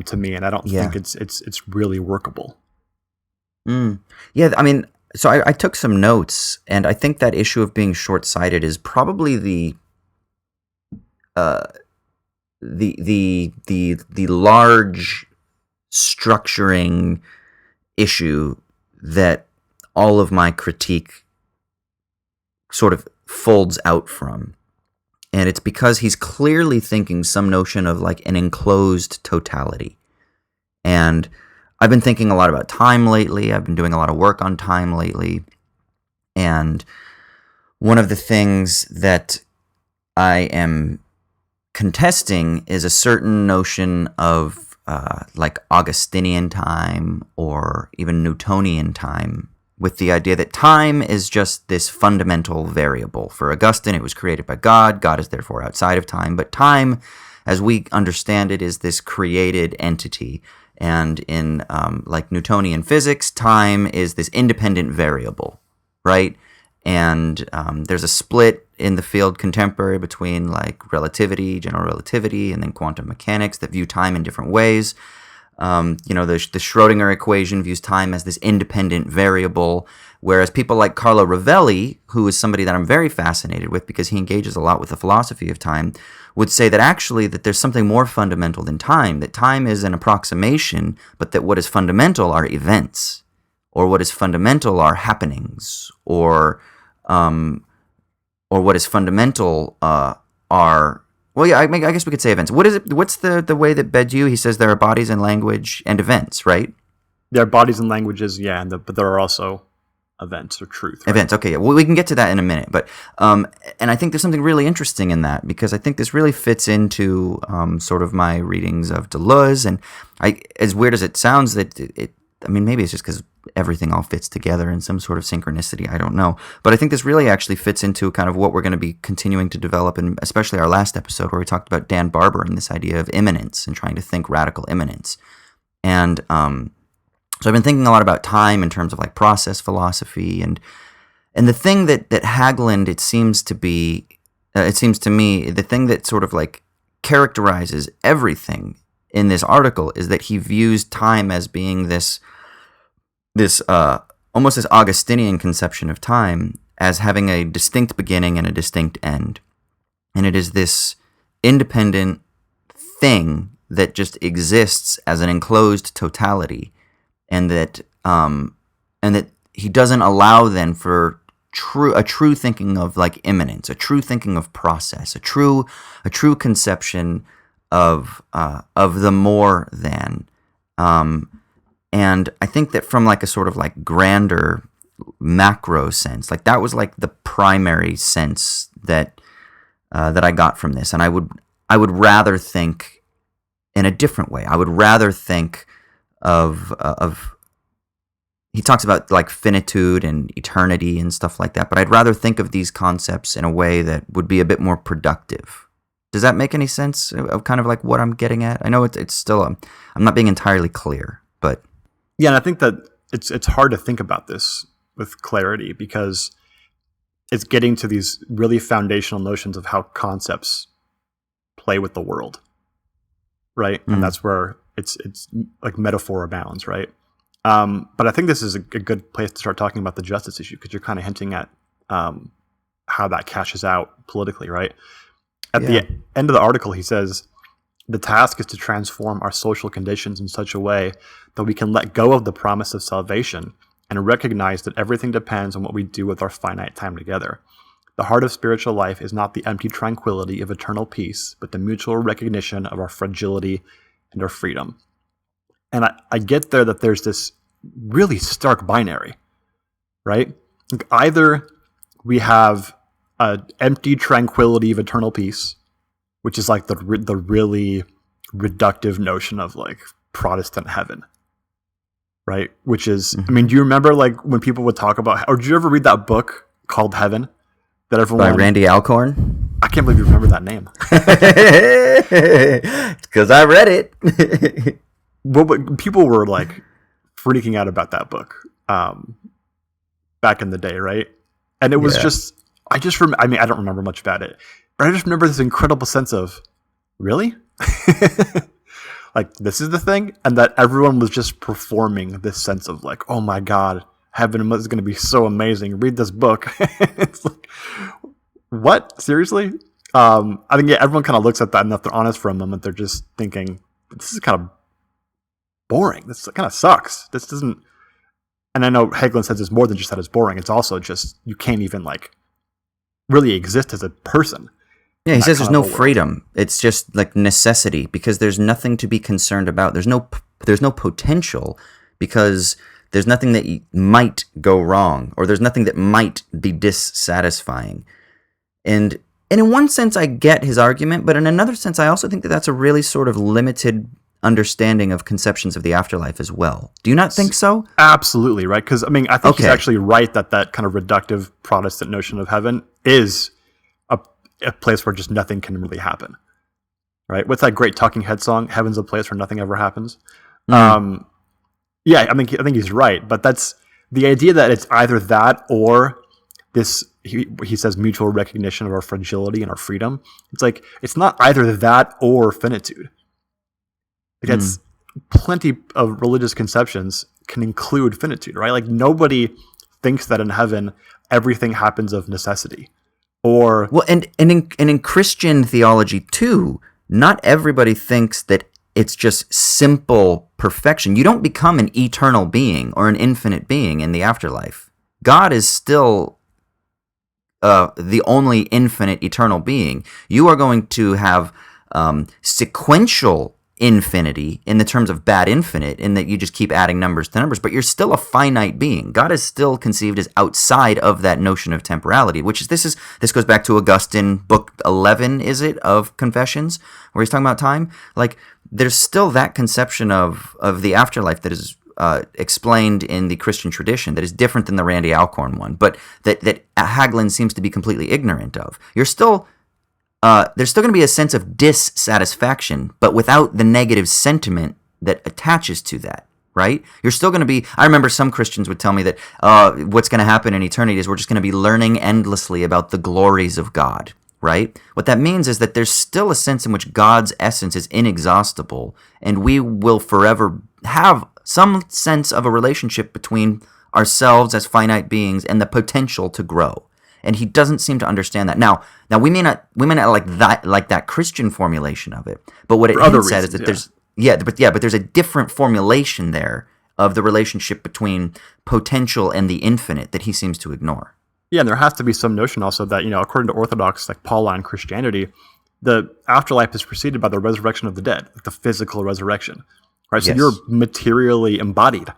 to me, and I don't think it's really workable. Yeah, I mean, so I took some notes, and I think that issue of being short-sighted is probably the large structuring issue that all of my critique sort of folds out from. And it's because he's clearly thinking some notion of like an enclosed totality. And I've been thinking a lot about time lately. I've been doing a lot of work on time lately. And one of the things that I am contesting is a certain notion of like Augustinian time or even Newtonian time, with the idea that time is just this fundamental variable. For Augustine, it was created by God. God is therefore outside of time. But time, as we understand it, is this created entity. And in like Newtonian physics, time is this independent variable, right? And there's a split in the field contemporary between like relativity, general relativity, and then quantum mechanics that view time in different ways. The Schrödinger equation views time as this independent variable, whereas people like Carlo Rovelli, who is somebody that I'm very fascinated with because he engages a lot with the philosophy of time, would say that actually that there's something more fundamental than time, that time is an approximation, but that what is fundamental are events, or what is fundamental are happenings, or what is fundamental are... Well, yeah, I guess we could say events. What is it? What's the way that Badiou, he says there are bodies and language and events, right? There are bodies and languages, yeah, but there are also events or truth. Right? Events. Okay, yeah. Well, we can get to that in a minute, but and I think there's something really interesting in that, because I think this really fits into sort of my readings of Deleuze, and as weird as it sounds, that I mean, maybe it's just because everything all fits together in some sort of synchronicity. I don't know, but I think this really actually fits into kind of what we're going to be continuing to develop, and especially our last episode where we talked about Dan Barber and this idea of immanence and trying to think radical immanence, and so I've been thinking a lot about time in terms of like process philosophy, and the thing that Haglund, it seems to me, the thing that sort of like characterizes everything in this article is that he views time as being this almost this Augustinian conception of time as having a distinct beginning and a distinct end, and it is this independent thing that just exists as an enclosed totality. And that he doesn't allow then for a true thinking of like immanence, a true thinking of process, a true conception of the more than. And I think that from like a sort of like grander macro sense, like that was like the primary sense that I got from this, and I would rather think in a different way. I would rather think of he talks about like finitude and eternity and stuff like that, but I'd rather think of these concepts in a way that would be a bit more productive. Does that make any sense of kind of like what I'm getting at? I know it's still I'm not being entirely clear, but yeah, and I think that it's hard to think about this with clarity because it's getting to these really foundational notions of how concepts play with the world, right? Mm-hmm. And that's where it's like metaphor abounds, right? But I think this is a good place to start talking about the justice issue, because you're kind of hinting at how that cashes out politically, right? At the end of the article, he says, the task is to transform our social conditions in such a way that we can let go of the promise of salvation and recognize that everything depends on what we do with our finite time together. The heart of spiritual life is not the empty tranquility of eternal peace, but the mutual recognition of our fragility and our freedom. And I get there that there's this really stark binary, right? Like either we have an empty tranquility of eternal peace, which is like the really reductive notion of like Protestant heaven, right? Which is, I mean, do you remember like when people would talk about, or did you ever read that book called Heaven? That everyone, by Randy Alcorn? I can't believe you remember that name. Because I read it. Well, people were like freaking out about that book back in the day, right? And it was just, I mean, I don't remember much about it, but I just remember this incredible sense of, really? Like, this is the thing? And that everyone was just performing this sense of like, oh my God, heaven is going to be so amazing. Read this book. It's like, what? Seriously? I think everyone kind of looks at that, and if they're honest for a moment, they're just thinking, this is kind of boring. This kind of sucks. This doesn't. And I know Hagelin says it's more than just that it's boring. It's also just you can't even like really exist as a person. Yeah, he says there's no freedom. It's just like necessity, because there's nothing to be concerned about. There's no potential, because there's nothing that might go wrong, or there's nothing that might be dissatisfying. And in one sense, I get his argument, but in another sense, I also think that that's a really sort of limited understanding of conceptions of the afterlife as well. Do you not think so? Absolutely, right? Because, I mean, I think he's actually right that kind of reductive Protestant notion of heaven is a place where just nothing can really happen, right? What's that great Talking Head song, Heaven's a Place Where Nothing Ever Happens? Mm. Yeah, I think he's right, but that's the idea that it's either that or this, he says, mutual recognition of our fragility and our freedom. It's like, it's not either that or finitude. Like it's plenty of religious conceptions can include finitude, right? Like nobody thinks that in heaven everything happens of necessity. Or well, and in Christian theology too, not everybody thinks that it's just simple perfection. You don't become an eternal being or an infinite being in the afterlife. God is still the only infinite eternal being. You are going to have sequential infinity in the terms of bad infinite, in that you just keep adding numbers to numbers, but you're still a finite being. God is still conceived as outside of that notion of temporality, which is this goes back to Augustine, book 11, is it, of Confessions, where he's talking about time. Like, there's still that conception of the afterlife that is explained in the Christian tradition that is different than the Randy Alcorn one, but that Hagelin seems to be completely ignorant of. You're still there's still going to be a sense of dissatisfaction, but without the negative sentiment that attaches to that, right? You're still going to be... I remember some Christians would tell me that what's going to happen in eternity is we're just going to be learning endlessly about the glories of God, right? What that means is that there's still a sense in which God's essence is inexhaustible, and we will forever have some sense of a relationship between ourselves as finite beings and the potential to grow. And he doesn't seem to understand that. Now we may not like that Christian formulation of it, but what it hints at is that but there's a different formulation there of the relationship between potential and the infinite that he seems to ignore. Yeah, and there has to be some notion also that, according to Orthodox, like Pauline Christianity, the afterlife is preceded by the resurrection of the dead, like the physical resurrection, right? So you're materially embodied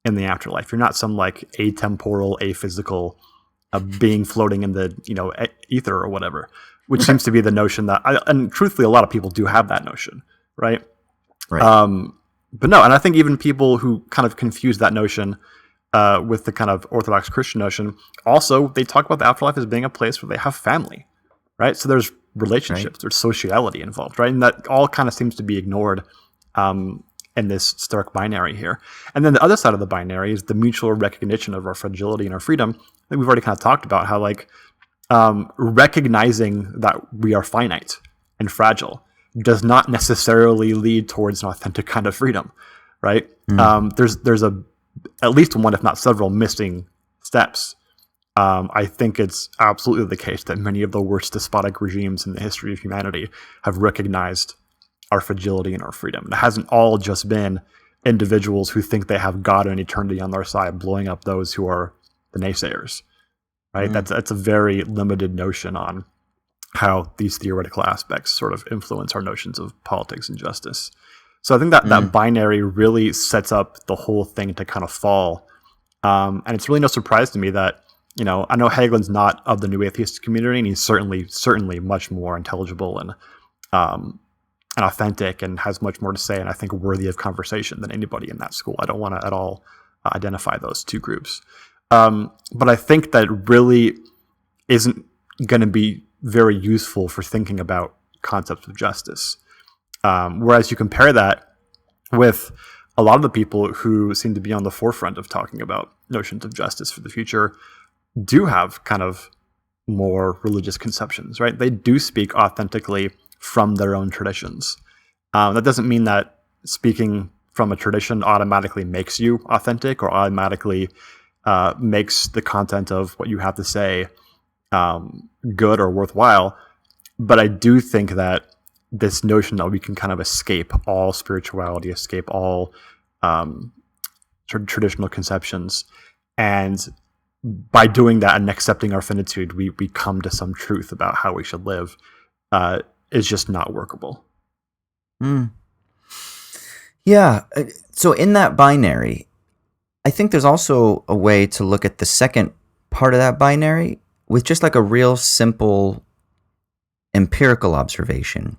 in the afterlife. You're not some like atemporal, aphysical being floating in the ether or whatever, which seems to be the notion that, and truthfully, a lot of people do have that notion, right? Right. But no, and I think even people who kind of confuse that notion with the kind of Orthodox Christian notion, also they talk about the afterlife as being a place where they have family, right? So there's relationships, there's sociality involved, right? And that all kind of seems to be ignored in this stark binary here. And then the other side of the binary is the mutual recognition of our fragility and our freedom. I think we've already kind of talked about how, like, recognizing that we are finite and fragile does not necessarily lead towards an authentic kind of freedom, right? There's at least one, if not several, missing steps. I think it's absolutely the case that many of the worst despotic regimes in the history of humanity have recognized our fragility and our freedom. It hasn't all just been individuals who think they have God and eternity on their side blowing up those who are the naysayers, right? That's a very limited notion on how these theoretical aspects sort of influence our notions of politics and justice. So I think that binary really sets up the whole thing to kind of fall. And it's really no surprise to me that, I know Hagelin's not of the new atheist community, and he's certainly much more intelligible and authentic and has much more to say, and I think worthy of conversation than anybody in that school. I don't want to at all identify those two groups. But I think that really isn't going to be very useful for thinking about concepts of justice. Whereas you compare that with a lot of the people who seem to be on the forefront of talking about notions of justice for the future do have kind of more religious conceptions, right? They do speak authentically from their own traditions. That doesn't mean that speaking from a tradition automatically makes you authentic or automatically makes the content of what you have to say good or worthwhile. But I do think that this notion that we can kind of escape all spirituality, escape all traditional conceptions, and by doing that and accepting our finitude, we come to some truth about how we should live, is just not workable. Yeah. So in that binary, I think there's also a way to look at the second part of that binary with just like a real simple empirical observation.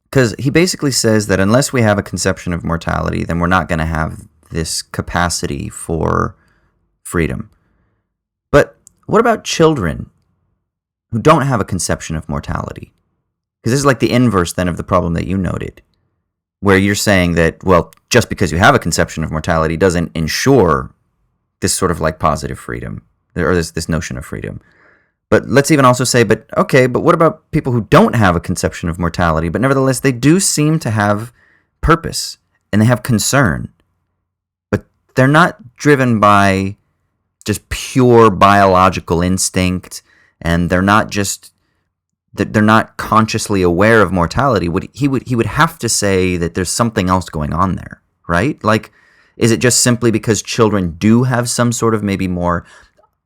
Because he basically says that unless we have a conception of mortality, then we're not going to have this capacity for freedom. But what about children who don't have a conception of mortality? Because this is like the inverse then of the problem that you noted, where you're saying that, well, just because you have a conception of mortality doesn't ensure this sort of like positive freedom, or this notion of freedom. But let's even also say, but what about people who don't have a conception of mortality, but nevertheless they do seem to have purpose and they have concern, but they're not driven by just pure biological instinct, and they're not consciously aware of mortality. He would have to say that there's something else going on there, right? Like, is it just simply because children do have some sort of maybe more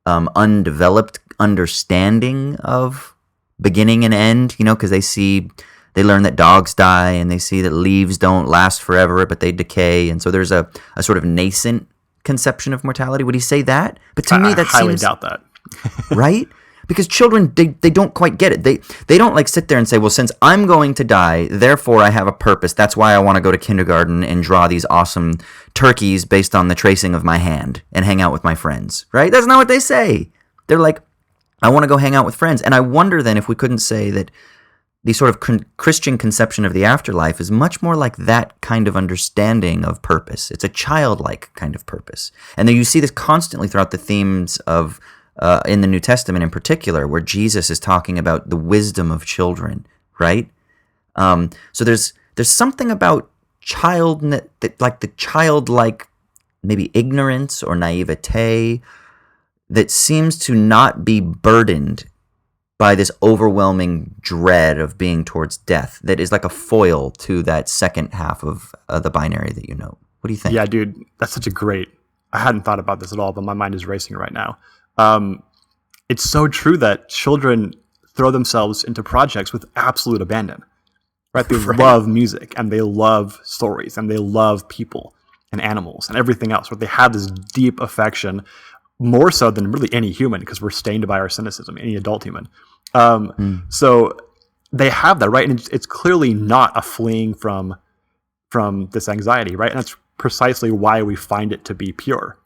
undeveloped understanding of beginning and end, because they They learn that dogs die, and they see that leaves don't last forever, but they decay. And so there's a sort of nascent conception of mortality. Would he say that? But to me, that highly seems... doubt that. Right? Because children, they don't quite get it. They don't like sit there and say, well, since I'm going to die, therefore I have a purpose. That's why I want to go to kindergarten and draw these awesome turkeys based on the tracing of my hand and hang out with my friends. Right? That's not what they say. They're like, I want to go hang out with friends. And I wonder then if we couldn't say that the sort of Christian conception of the afterlife is much more like that kind of understanding of purpose. It's a childlike kind of purpose. And then you see this constantly throughout the themes of in the New Testament in particular, where Jesus is talking about the wisdom of children, right? So there's something about like the childlike, maybe ignorance or naivete, that seems to not be burdened by this overwhelming dread of being towards death, that is like a foil to that second half of the binary that you know. What do you think? Yeah, dude, that's such a great... I hadn't thought about this at all, but my mind is racing right now. It's so true that children throw themselves into projects with absolute abandon, right? They love music, and they love stories, and they love people and animals and everything else, right? They have this deep affection, more so than really any human, because we're stained by our cynicism, any adult human. So they have that, right? And it's clearly not a fleeing from this anxiety, right? And that's precisely why we find it to be pure,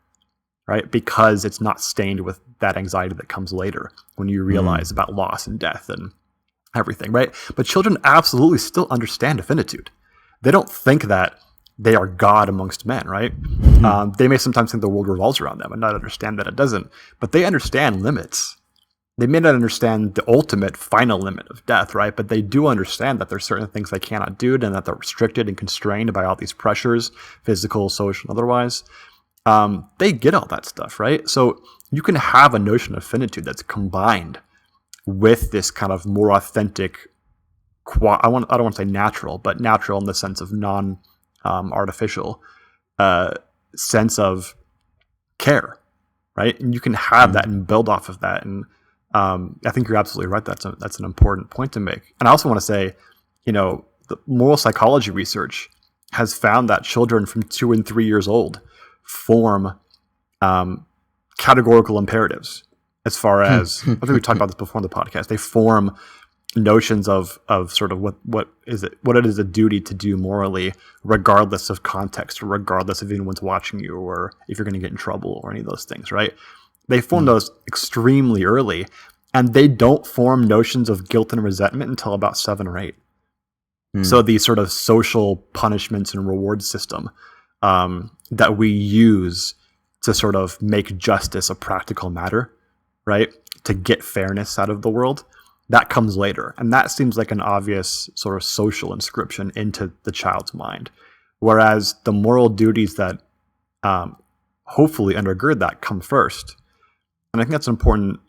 right? Because it's not stained with that anxiety that comes later when you realize about loss and death and everything, right? But children absolutely still understand finitude. They don't think that they are God amongst men, right? They may sometimes think the world revolves around them and not understand that it doesn't, but they understand limits. They may not understand the ultimate final limit of death, right? But they do understand that there's certain things they cannot do and that they're restricted and constrained by all these pressures, physical, social, and otherwise. They get all that stuff, right? So you can have a notion of finitude that's combined with this kind of more authentic, I don't want to say natural, but natural in the sense of non-artificial sense of care, right? And you can have that and build off of that. And I think you're absolutely right. That's an important point to make. And I also want to say, the moral psychology research has found that children from 2 and 3 years old form categorical imperatives as far as I think we talked about this before in the podcast. They form notions of sort of what it is a duty to do morally, regardless of context or regardless if anyone's watching you or if you're going to get in trouble or any of those things, right? They form those extremely early, and they don't form notions of guilt and resentment until about 7 or 8. So the sort of social punishments and reward system that we use to sort of make justice a practical matter, right? To get fairness out of the world, that comes later. And that seems like an obvious sort of social inscription into the child's mind. Whereas the moral duties that hopefully undergird that come first. And I think that's an important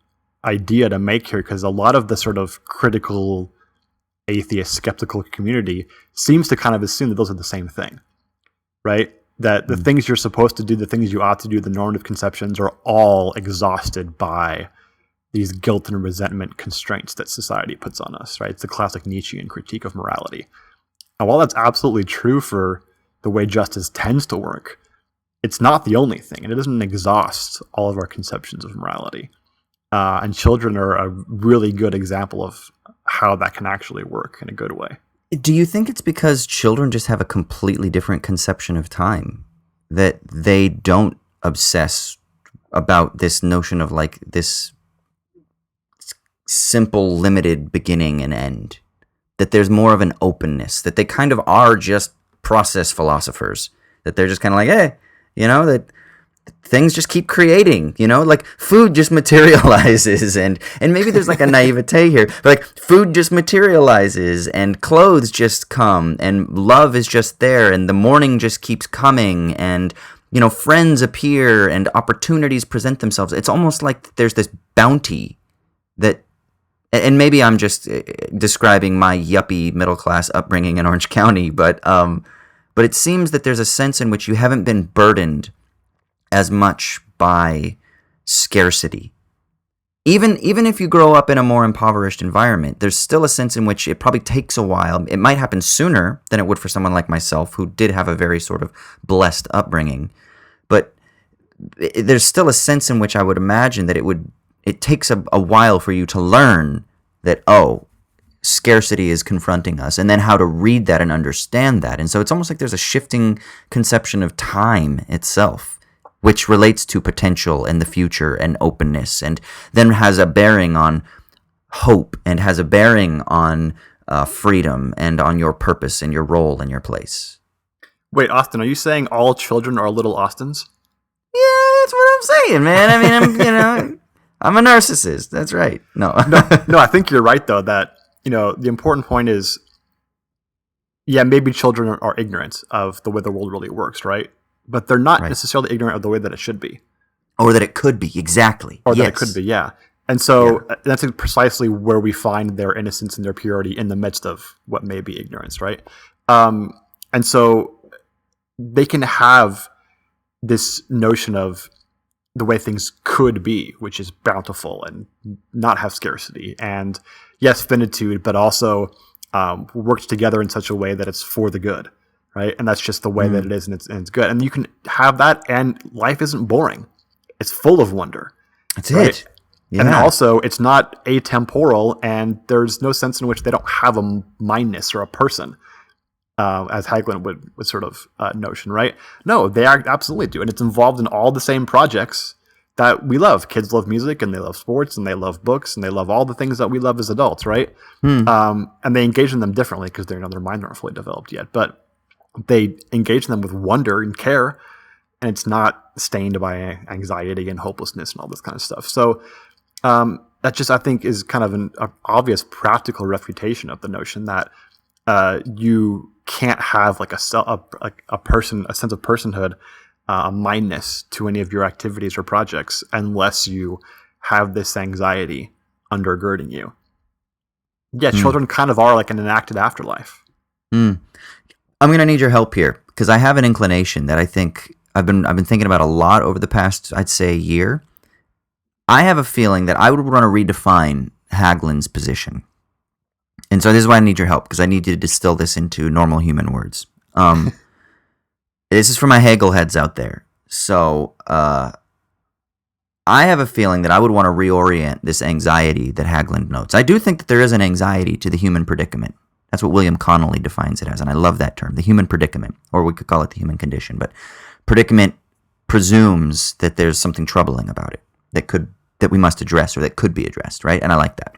idea to make here, because a lot of the sort of critical, atheist, skeptical community seems to kind of assume that those are the same thing, right? That the things you're supposed to do, the things you ought to do, the normative conceptions are all exhausted by these guilt and resentment constraints that society puts on us, right? It's the classic Nietzschean critique of morality. And while that's absolutely true for the way justice tends to work, it's not the only thing, and it doesn't exhaust all of our conceptions of morality. And children are a really good example of how that can actually work in a good way. Do you think it's because children just have a completely different conception of time, that they don't obsess about this notion of like this simple, limited beginning and end, that there's more of an openness, that they kind of are just process philosophers, that they're just kind of like, hey, that things just keep creating, like food just materializes, and maybe there's like a naivete here, but like food just materializes and clothes just come and love is just there and the morning just keeps coming and friends appear and opportunities present themselves. It's almost like there's this bounty that, and maybe I'm just describing my yuppie middle class upbringing in Orange County, but it seems that there's a sense in which you haven't been burdened as much by scarcity. even if you grow up in a more impoverished environment, there's still a sense in which it probably takes a while. It might happen sooner than it would for someone like myself, who did have a very sort of blessed upbringing. But there's still a sense in which I would imagine that it takes a while for you to learn that, oh, scarcity is confronting us, and then how to read that and understand that. And so it's almost like there's a shifting conception of time itself, which relates to potential and the future and openness, and then has a bearing on hope, and has a bearing on freedom, and on your purpose and your role and your place. Wait, Austin, are you saying all children are little Austins? Yeah, that's what I'm saying, man. I mean, I'm a narcissist. That's right. No, I think you're right, though, that, the important point is, yeah, maybe children are ignorant of the way the world really works, right? But they're not necessarily ignorant of the way that it should be. Or that it could be, exactly. Or that it could be, yeah. And so that's precisely where we find their innocence and their purity, in the midst of what may be ignorance, right? And so they can have this notion of the way things could be, which is bountiful and not have scarcity, and yes, finitude, but also worked together in such a way that it's for the good, right? And that's just the way that it is, and it's good. And you can have that, and life isn't boring. It's full of wonder. That's right? It. Yeah. And also, it's not atemporal, and there's no sense in which they don't have a mindness or a person, as Hagelin would sort of notion, right? No, they absolutely do. And it's involved in all the same projects that we love. Kids love music, and they love sports, and they love books, and they love all the things that we love as adults, right? And they engage in them differently because their minds aren't fully developed yet. But they engage in them with wonder and care, and it's not stained by anxiety and hopelessness and all this kind of stuff. So that just, I think, is kind of an obvious practical refutation of the notion that you can't have like a sense of personhood, a mindness to any of your activities or projects, unless you have this anxiety undergirding you. Yeah, children kind of are like an enacted afterlife. I'm gonna need your help here, because I have an inclination that I think I've been thinking about a lot over the past, I'd say, year. I have a feeling that I would want to redefine Hagelin's position. And so this is why I need your help, because I need you to distill this into normal human words. This is for my Hegel heads out there. So I have a feeling that I would want to reorient this anxiety that Hagelin notes. I do think that there is an anxiety to the human predicament. That's what William Connolly defines it as, and I love that term, the human predicament, or we could call it the human condition. But predicament presumes that there's something troubling about it that we must address, or that could be addressed, right? And I like that.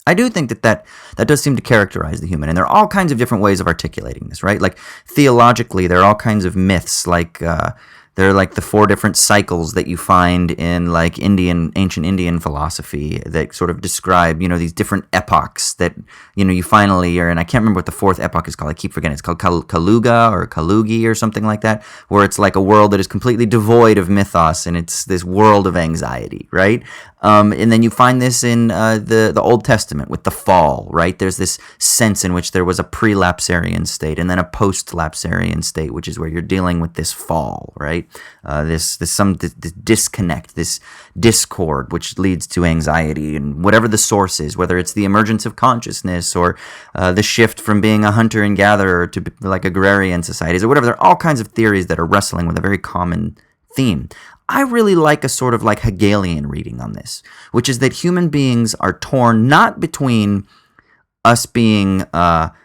I do think that does seem to characterize the human, and there are all kinds of different ways of articulating this, right? Like theologically, there are all kinds of myths, like there are like the 4 different cycles that you find in like ancient Indian philosophy that sort of describe, these different epochs that, you finally are in. I can't remember what the 4th epoch is called. I keep forgetting. It's called Kaluga or Kalugi or something like that, where it's like a world that is completely devoid of mythos, and it's this world of anxiety, right? And then you find this in the Old Testament with the fall, right? There's this sense in which there was a pre-lapsarian state and then a post-lapsarian state, which is where you're dealing with this fall, right? This disconnect, this discord, which leads to anxiety, and whatever the source is, whether it's the emergence of consciousness or the shift from being a hunter and gatherer to like agrarian societies or whatever. There are all kinds of theories that are wrestling with a very common theme. I really like a sort of like Hegelian reading on this, which is that human beings are torn not between us being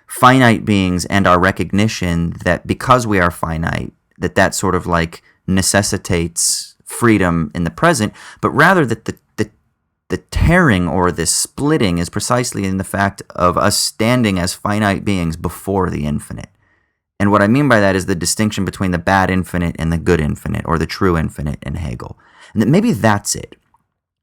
finite beings and our recognition that because we are finite, that sort of like necessitates freedom in the present, but rather that the tearing or the splitting is precisely in the fact of us standing as finite beings before the infinite. And what I mean by that is the distinction between the bad infinite and the good infinite, or the true infinite in Hegel. And that maybe that's it.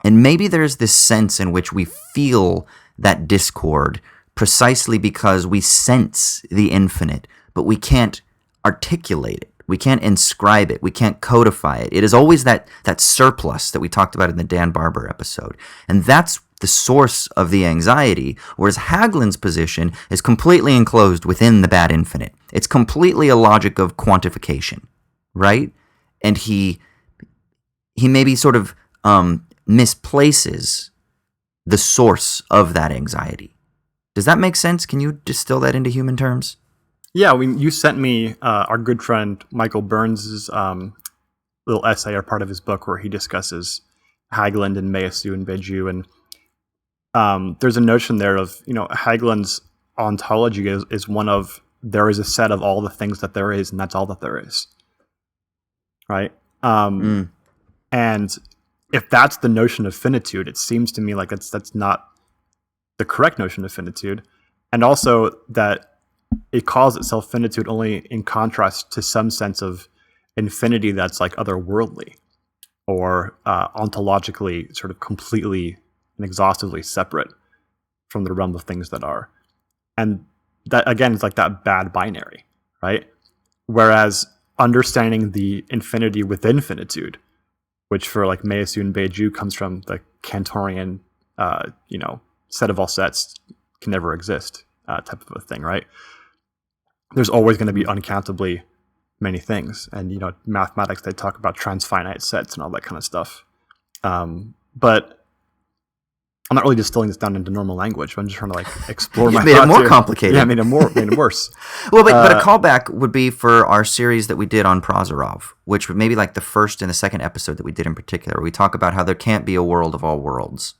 And maybe there's this sense in which we feel that discord precisely because we sense the infinite, but we can't articulate it. We can't inscribe it. We can't codify it. It is always that surplus that we talked about in the Dan Barber episode. And that's the source of the anxiety, whereas Hagelin's position is completely enclosed within the bad infinite. It's completely a logic of quantification, right? And he maybe sort of misplaces the source of that anxiety. Does that make sense? Can you distill that into human terms? Yeah, you sent me our good friend Michael Burns' little essay or part of his book where he discusses Hagelin and Meillassoux and Béju, and there's a notion there of, Hagelin's ontology is one of, there is a set of all the things that there is, and that's all that there is, right? And if that's the notion of finitude, it seems to me like that's not the correct notion of finitude, and also that it calls itself finitude only in contrast to some sense of infinity that's like otherworldly or ontologically sort of completely and exhaustively separate from the realm of things that are. And that, again, is like that bad binary, right? Whereas understanding the infinity within finitude, which for like Meillassoux and Béju comes from the Cantorian, set of all sets can never exist type of a thing, right? There's always going to be uncountably many things. And, mathematics, they talk about transfinite sets and all that kind of stuff. But I'm not really distilling this down into normal language. But I'm just trying to explore my thoughts. You made it more here. complicated. Yeah, I made it worse. Well, but a callback would be for our series that we did on Prozorov, which would maybe like the first and the second episode that we did in particular. We talk about how there can't be a world of all worlds,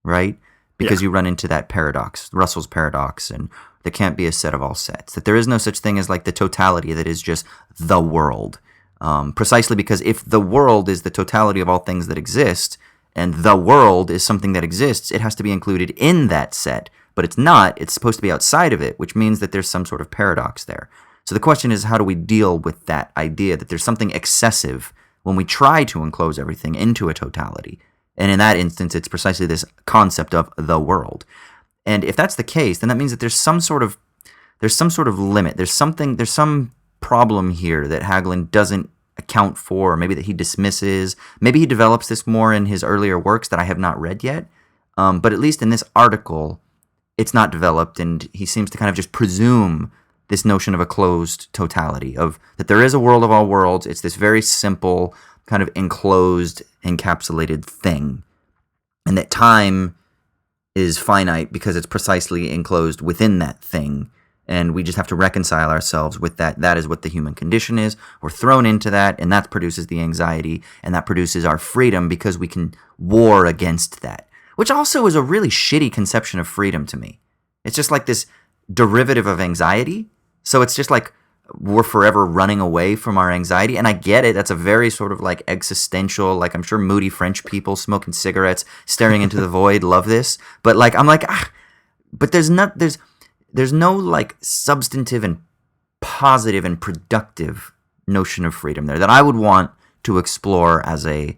right? Because you run into that paradox, Russell's paradox, and there can't be a set of all sets. That there is no such thing as like the totality that is just the world. Precisely because if the world is the totality of all things that exist, and the world is something that exists, it has to be included in that set. But it's not. It's supposed to be outside of it, which means that there's some sort of paradox there. So the question is, how do we deal with that idea that there's something excessive when we try to enclose everything into a totality? And in that instance, it's precisely this concept of the world. And if that's the case, then that means that there's some sort of limit. There's some problem here that Hagelin doesn't account for, or maybe that he dismisses. Maybe he develops this more in his earlier works that I have not read yet. But at least in this article, it's not developed, and he seems to kind of just presume this notion of a closed totality, of that there is a world of all worlds. It's this very simple, kind of enclosed, encapsulated thing, and that time is finite because it's precisely enclosed within that thing, and we just have to reconcile ourselves with that. That is what the human condition is. We're thrown into that, and that produces the anxiety, and that produces our freedom because we can war against that, which also is a really shitty conception of freedom to me. It's just like this derivative of anxiety, so it's just like we're forever running away from our anxiety. And I get it. That's a very sort of like existential, like I'm sure moody French people smoking cigarettes, staring into the void love this. But like, I'm like, but there's no like substantive and positive and productive notion of freedom there that I would want to explore as a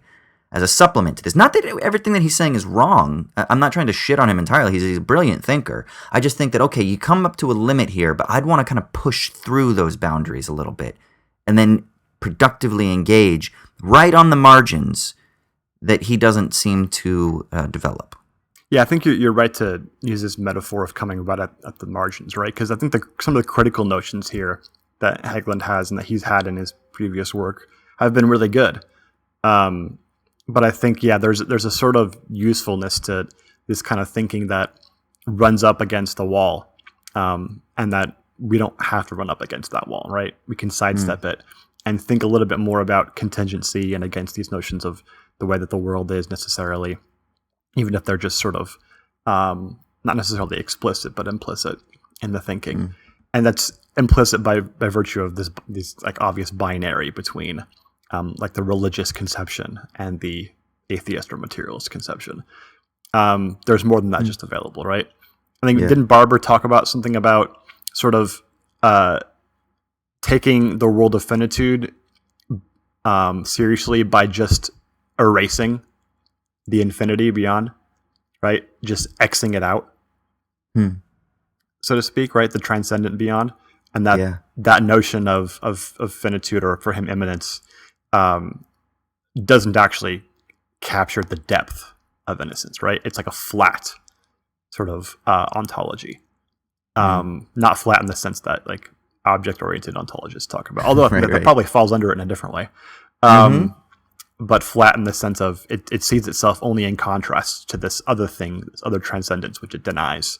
supplement to this. Not that everything that he's saying is wrong. I'm not trying to shit on him entirely. He's a brilliant thinker. I just think that, okay, you come up to a limit here, but I'd want to kind of push through those boundaries a little bit and then productively engage right on the margins that he doesn't seem to develop. Yeah, I think you're right to use this metaphor of coming right at the margins, right? Because I think some of the critical notions here that Hagelin has and that he's had in his previous work have been really good. But I think, there's a sort of usefulness to this kind of thinking that runs up against the wall, and that we don't have to run up against that wall, right? We can sidestep it and think a little bit more about contingency and against these notions of the way that the world is necessarily, even if they're just sort of not necessarily explicit, but implicit in the thinking. And that's implicit by virtue of this like obvious binary between like the religious conception and the atheist or materialist conception. There's more than that just available, right? I think, didn't Barber talk about something about sort of taking the world of finitude seriously by just erasing the infinity beyond, right? Just Xing it out, so to speak, right? The transcendent beyond. And that notion of finitude, or for him, immanence, doesn't actually capture the depth of innocence, right? It's like a flat sort of ontology. Not flat in the sense that like object-oriented ontologists talk about, although that probably falls under it in a different way. but flat in the sense of it sees itself only in contrast to this other thing, this other transcendence, which it denies,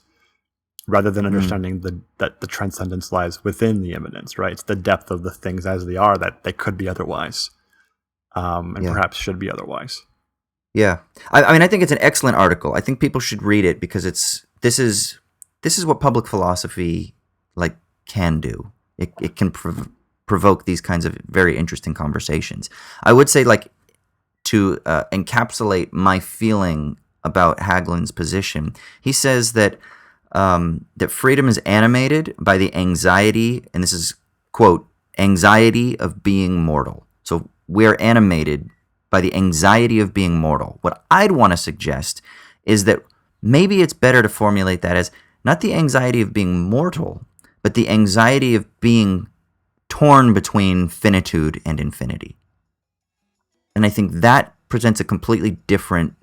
rather than understanding that the transcendence lies within the immanence, right? It's the depth of the things as they are, that they could be otherwise, and perhaps should be otherwise. Yeah. I mean, I think it's an excellent article. I think people should read it because this is what public philosophy like can do. It can provoke these kinds of very interesting conversations. I would say, like, to encapsulate my feeling about Hagelein's position, he says that that freedom is animated by the anxiety, and this is, quote, anxiety of being mortal. So we're animated by the anxiety of being mortal. What I'd want to suggest is that maybe it's better to formulate that as not the anxiety of being mortal, but the anxiety of being torn between finitude and infinity. And I think that presents a completely different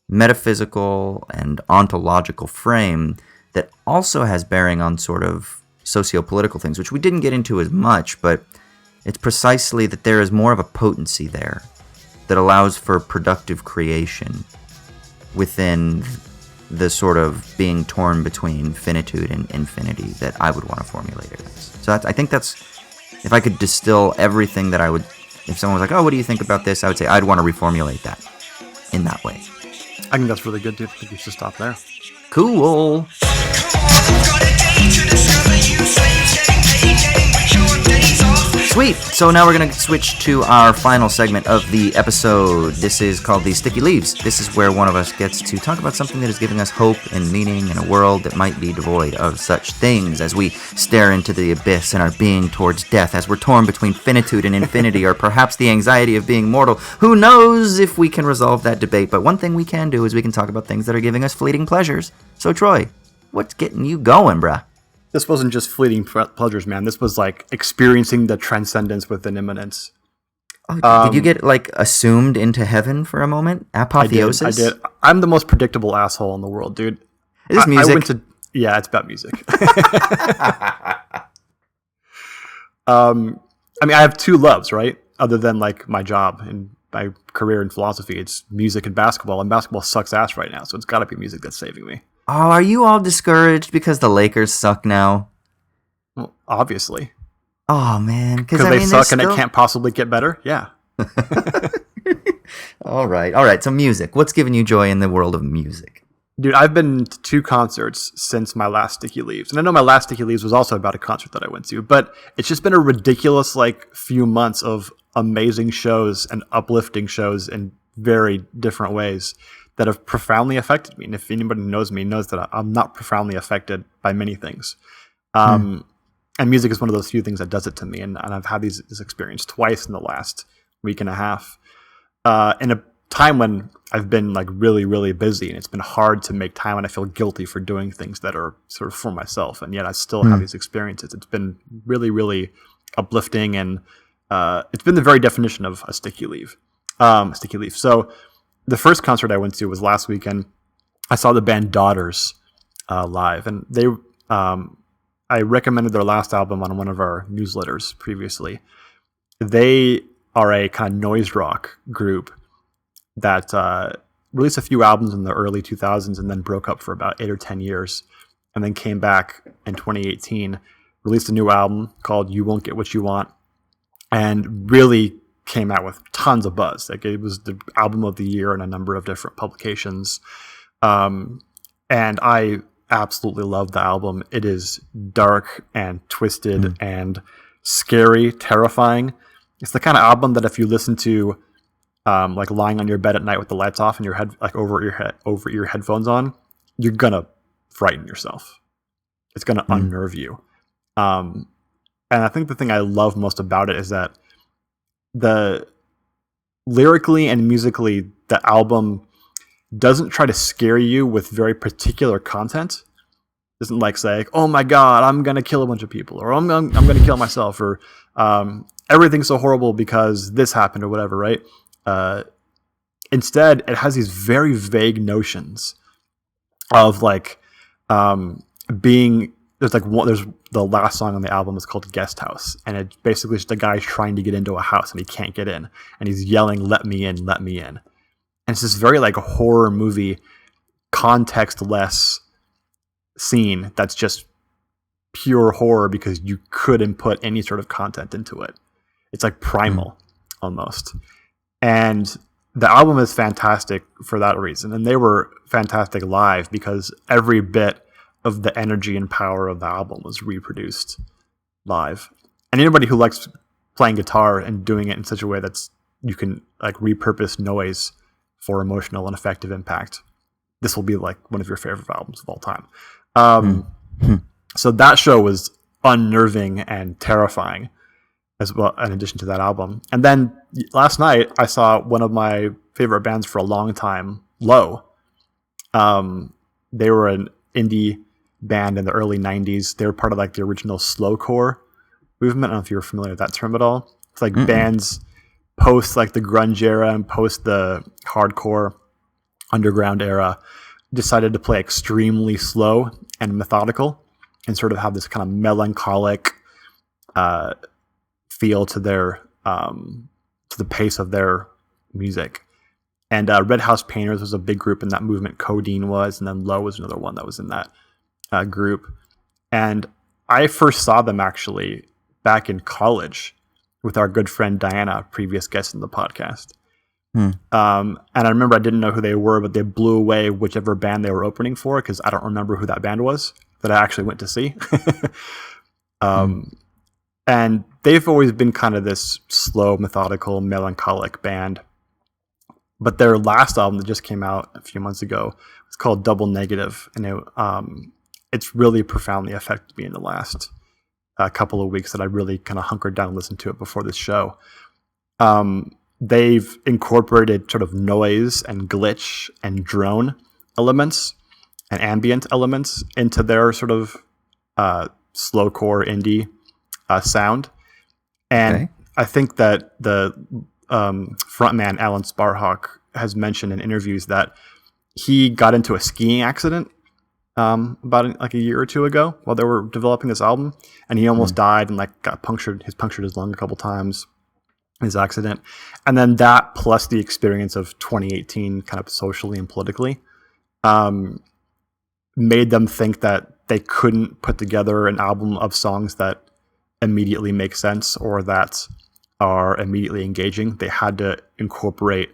metaphysical and ontological frame that also has bearing on sort of socio-political things, which we didn't get into as much, but it's precisely that there is more of a potency there that allows for productive creation within the sort of being torn between finitude and infinity that I would want to formulate it as. So I think that's, if I could distill everything that I would, if someone was like, oh, what do you think about this? I would say I'd want to reformulate that in that way. I think that's really good, dude. I think we should stop there. Cool. Sweet. So now we're going to switch to our final segment of the episode. This is called the Sticky Leaves. This is where one of us gets to talk about something that is giving us hope and meaning in a world that might be devoid of such things, as we stare into the abyss and are being towards death, as we're torn between finitude and infinity, or perhaps the anxiety of being mortal. Who knows if we can resolve that debate, but one thing we can do is we can talk about things that are giving us fleeting pleasures. So Troy, what's getting you going, bruh? This wasn't just fleeting pleasures, man. This was like experiencing the transcendence within immanence. Oh, did you get like assumed into heaven for a moment? Apotheosis? I did. I'm the most predictable asshole in the world, dude. Is this music? Yeah, it's about music. I mean, I have two loves, right? Other than like my job and my career in philosophy, it's music and basketball sucks ass right now, so it's got to be music that's saving me. Oh, are you all discouraged because the Lakers suck now? Well, obviously. Oh, man. Because they suck and it can't possibly get better? Yeah. All right. So music. What's giving you joy in the world of music? Dude, I've been to 2 concerts since my last Sticky Leaves. And I know my last Sticky Leaves was also about a concert that I went to. But it's just been a ridiculous, like, few months of amazing shows and uplifting shows in very different ways that have profoundly affected me. And if anybody knows me, knows that I'm not profoundly affected by many things. And music is one of those few things that does it to me. And I've had this experience twice in the last week and a half. In a time when I've been like really, really busy, and it's been hard to make time, and I feel guilty for doing things that are sort of for myself. And yet I still have these experiences. It's been really, really uplifting. And it's been the very definition of a sticky leaf. So the first concert I went to was last weekend. I saw the band Daughters live, and they I recommended their last album on one of our newsletters previously. They are a kind of noise rock group that released a few albums in the early 2000s and then broke up for about 8 or 10 years, and then came back in 2018, released a new album called You Won't Get What You Want, and really came out with tons of buzz. Like, it was the album of the year in a number of different publications. And I absolutely love the album. It is dark and twisted and scary, terrifying. It's the kind of album that if you listen to like lying on your bed at night with the lights off and your head like over your headphones on, you're gonna frighten yourself. It's gonna unnerve you. And I think the thing I love most about it is that the lyrically and musically, the album doesn't try to scare you with very particular content. It doesn't like say, oh my God, I'm going to kill a bunch of people, or I'm going to kill myself, or everything's so horrible because this happened, or whatever, right? Instead, it has these very vague notions of like being there's the last song on the album is called Guest House, and it's basically just a guy trying to get into a house and he can't get in, and he's yelling, "Let me in, let me in." And it's this very like horror movie, context-less scene that's just pure horror because you couldn't put any sort of content into it. It's like primal almost. And the album is fantastic for that reason. And they were fantastic live because every bit of the energy and power of the album was reproduced live. And anybody who likes playing guitar and doing it in such a way that's you can like repurpose noise for emotional and effective impact, this will be like one of your favorite albums of all time. So that show was unnerving and terrifying as well, in addition to that album. And then last night, I saw one of my favorite bands for a long time, Low. They were an indie band in the early 90s. They were part of like the original slowcore movement. I don't know if you're familiar with that term at all. It's like bands post like the grunge era and post the hardcore underground era decided to play extremely slow and methodical and sort of have this kind of melancholic feel to their to the pace of their music. And Red House Painters was a big group in that movement. Codeine was, and then Low was another one that was in that group. And I first saw them actually back in college with our good friend Diana, previous guest in the podcast. And I remember I didn't know who they were, but they blew away whichever band they were opening for because I don't remember who that band was that I actually went to see. And they've always been kind of this slow, methodical, melancholic band. But their last album that just came out a few months ago was called Double Negative. And it's really profoundly affected me in the last couple of weeks that I really kind of hunkered down and listened to it before this show. They've incorporated sort of noise and glitch and drone elements and ambient elements into their sort of slowcore indie sound. And I think that the frontman Alan Sparhawk has mentioned in interviews that he got into a skiing accident about like a year or two ago while they were developing this album, and he almost died and like got punctured his lung a couple times in his accident. And then that plus the experience of 2018 kind of socially and politically made them think that they couldn't put together an album of songs that immediately make sense or that are immediately engaging. They had to incorporate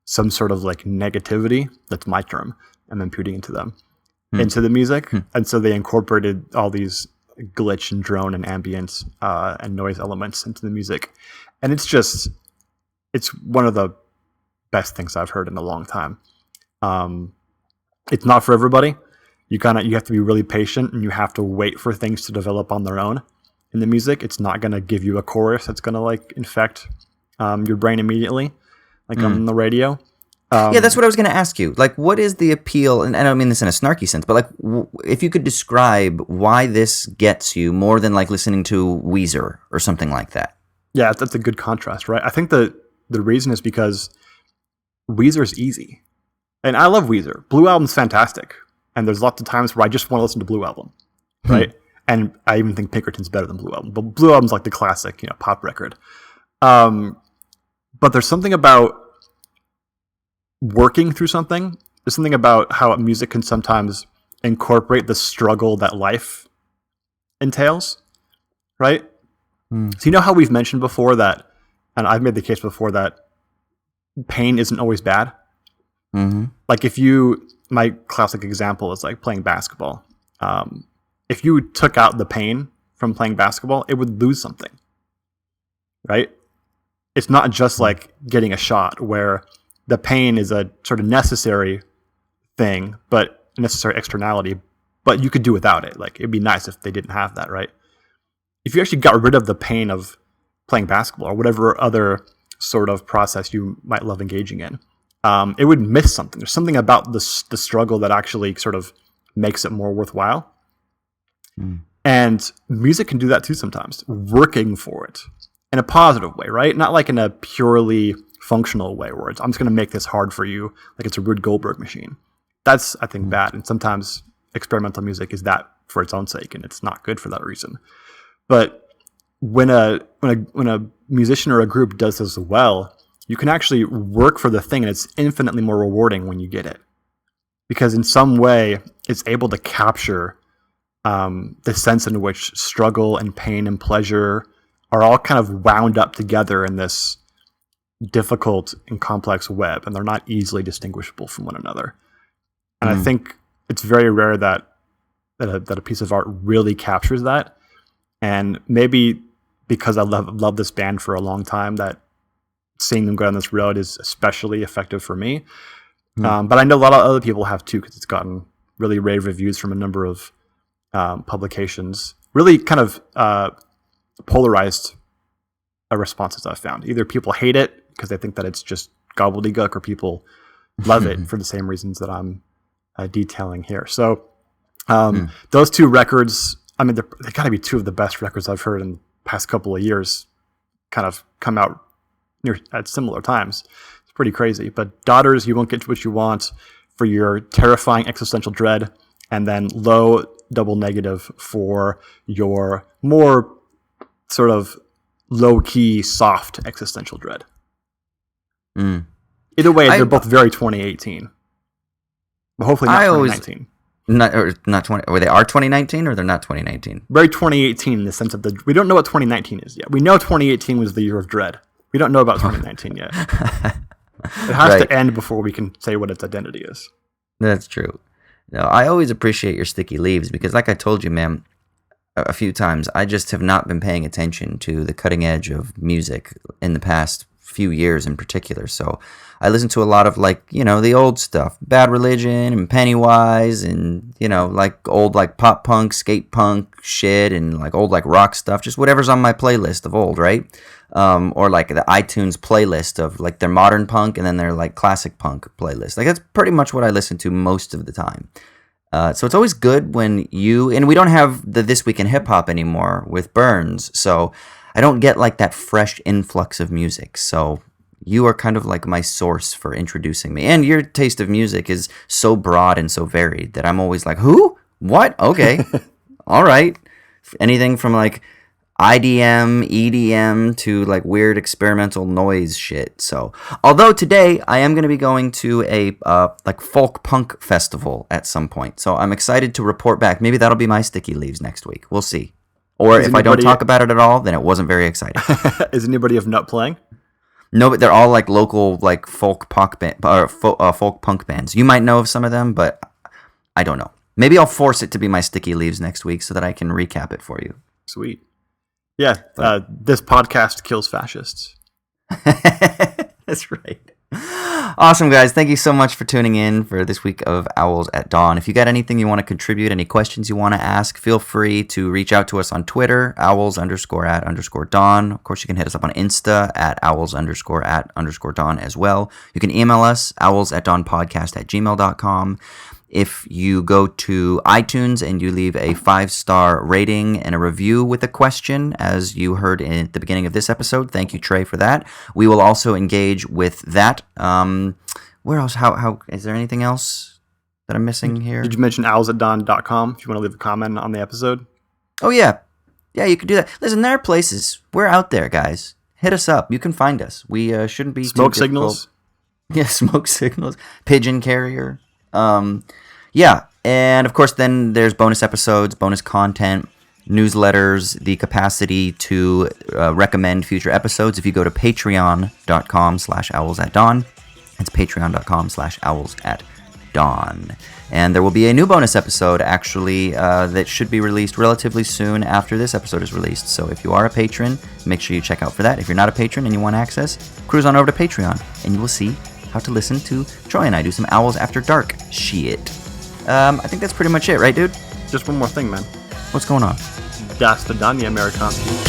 some sort of like negativity, that's my term, I'm imputing into them, into the music. And so they incorporated all these glitch and drone and ambient and noise elements into the music. And it's one of the best things I've heard in a long time. It's not for everybody. You have to be really patient and you have to wait for things to develop on their own. In the music, it's not going to give you a chorus that's going to like infect your brain immediately, like on the radio. Yeah, that's what I was going to ask you. Like, what is the appeal? And I don't mean this in a snarky sense, but like, if you could describe why this gets you more than like listening to Weezer or something like that. Yeah, that's a good contrast, right? I think the reason is because Weezer's easy, and I love Weezer. Blue Album's fantastic, and there's lots of times where I just want to listen to Blue Album, right? And I even think Pinkerton's better than Blue Album. But Blue Album's like the classic, pop record. But there's something about working through something. There's something about how music can sometimes incorporate the struggle that life entails, right? So you know how we've mentioned before that, and I've made the case before that pain isn't always bad? Like my classic example is like playing basketball. If you took out the pain from playing basketball, it would lose something, right? It's not just like getting a shot where the pain is a sort of necessary thing, but a necessary externality, but you could do without it. Like, it'd be nice if they didn't have that, right? If you actually got rid of the pain of playing basketball or whatever other sort of process you might love engaging in, it would miss something. There's something about the struggle that actually sort of makes it more worthwhile. And music can do that too sometimes, working for it in a positive way, right? Not like in a purely functional way where I'm just going to make this hard for you, like it's a Rube Goldberg machine. That's, I think, bad. And sometimes experimental music is that for its own sake, and it's not good for that reason. But when a musician or a group does this well, you can actually work for the thing, and it's infinitely more rewarding when you get it, because in some way it's able to capture the sense in which struggle and pain and pleasure are all kind of wound up together in this difficult and complex web, and they're not easily distinguishable from one another. And I think it's very rare that a piece of art really captures that. And maybe because I love this band for a long time, that seeing them go down this road is especially effective for me. But I know a lot of other people have too, because it's gotten really rave reviews from a number of publications. Really kind of polarized responses I've found. Either people hate it because they think that it's just gobbledygook, or people love it for the same reasons that I'm detailing here. So those two records, I mean, they got to be two of the best records I've heard in the past couple of years, kind of come out at similar times. It's pretty crazy. But Daughters, You Won't Get What You Want, for your terrifying existential dread, and then Low Double Negative for your more sort of low-key, soft existential dread. Either way, they're both very 2018. But hopefully not 2019. Not 20. Or they are 2019, or they're not 2019. Very 2018 in the sense of we don't know what 2019 is yet. We know 2018 was the year of dread. We don't know about 2019 yet. It has to end before we can say what its identity is. That's true. No, I always appreciate your sticky leaves because, like I told you, man, a few times, I just have not been paying attention to the cutting edge of music in the past few years in particular. So I listen to a lot of, like, you know, the old stuff, Bad Religion and Pennywise, and, you know, like old like pop punk, skate punk shit, and like old like rock stuff, just whatever's on my playlist of old, right? Or like the iTunes playlist of like their modern punk and then their like classic punk playlist. Like that's pretty much what I listen to most of the time. So it's always good when and we don't have the This Week in Hip Hop anymore with Burns, so I don't get like that fresh influx of music. So you are kind of like my source for introducing me. And your taste of music is so broad and so varied that I'm always like, who? What? Okay. All right. Anything from like IDM, EDM to like weird experimental noise shit. So, although today I am going to be going to a like folk punk festival at some point. So I'm excited to report back. Maybe that'll be my sticky leaves next week. We'll see. Or if I don't talk about it at all, then it wasn't very exciting. Is anybody of Nut playing? No, but they're all like local like folk punk bands. You might know of some of them, but I don't know. Maybe I'll force it to be my sticky leaves next week so that I can recap it for you. Sweet. Yeah, this podcast kills fascists. That's right. Awesome, guys. Thank you so much for tuning in for this week of Owls at Dawn. If you got anything you want to contribute, any questions you want to ask, feel free to reach out to us on Twitter, owls_at_dawn. Of course, you can hit us up on Insta at owls_at_dawn as well. You can email us, owlsatdawnpodcast@gmail.com. If you go to iTunes and you leave a 5-star rating and a review with a question, as you heard at the beginning of this episode, thank you, Trey, for that. We will also engage with that. Where else? How is there anything else that I'm missing here? Did you mention owlsatdawn.com if you want to leave a comment on the episode? Oh, yeah. Yeah, you can do that. Listen, there are places. We're out there, guys. Hit us up. You can find us. We shouldn't be Smoke signals? Yeah, smoke signals. Pigeon carrier. Yeah, and of course then there's bonus episodes, bonus content, newsletters, the capacity to recommend future episodes. If you go to patreon.com/owlsatdawn, it's patreon.com/owlsatdawn. And there will be a new bonus episode actually that should be released relatively soon after this episode is released. So if you are a patron, make sure you check out for that. If you're not a patron and you want access, cruise on over to Patreon and you will see how to listen to Troy and I do some Owls After Dark shit. I think that's pretty much it, right, dude? Just one more thing, man. What's going on? Das Vidania, Amerikanski.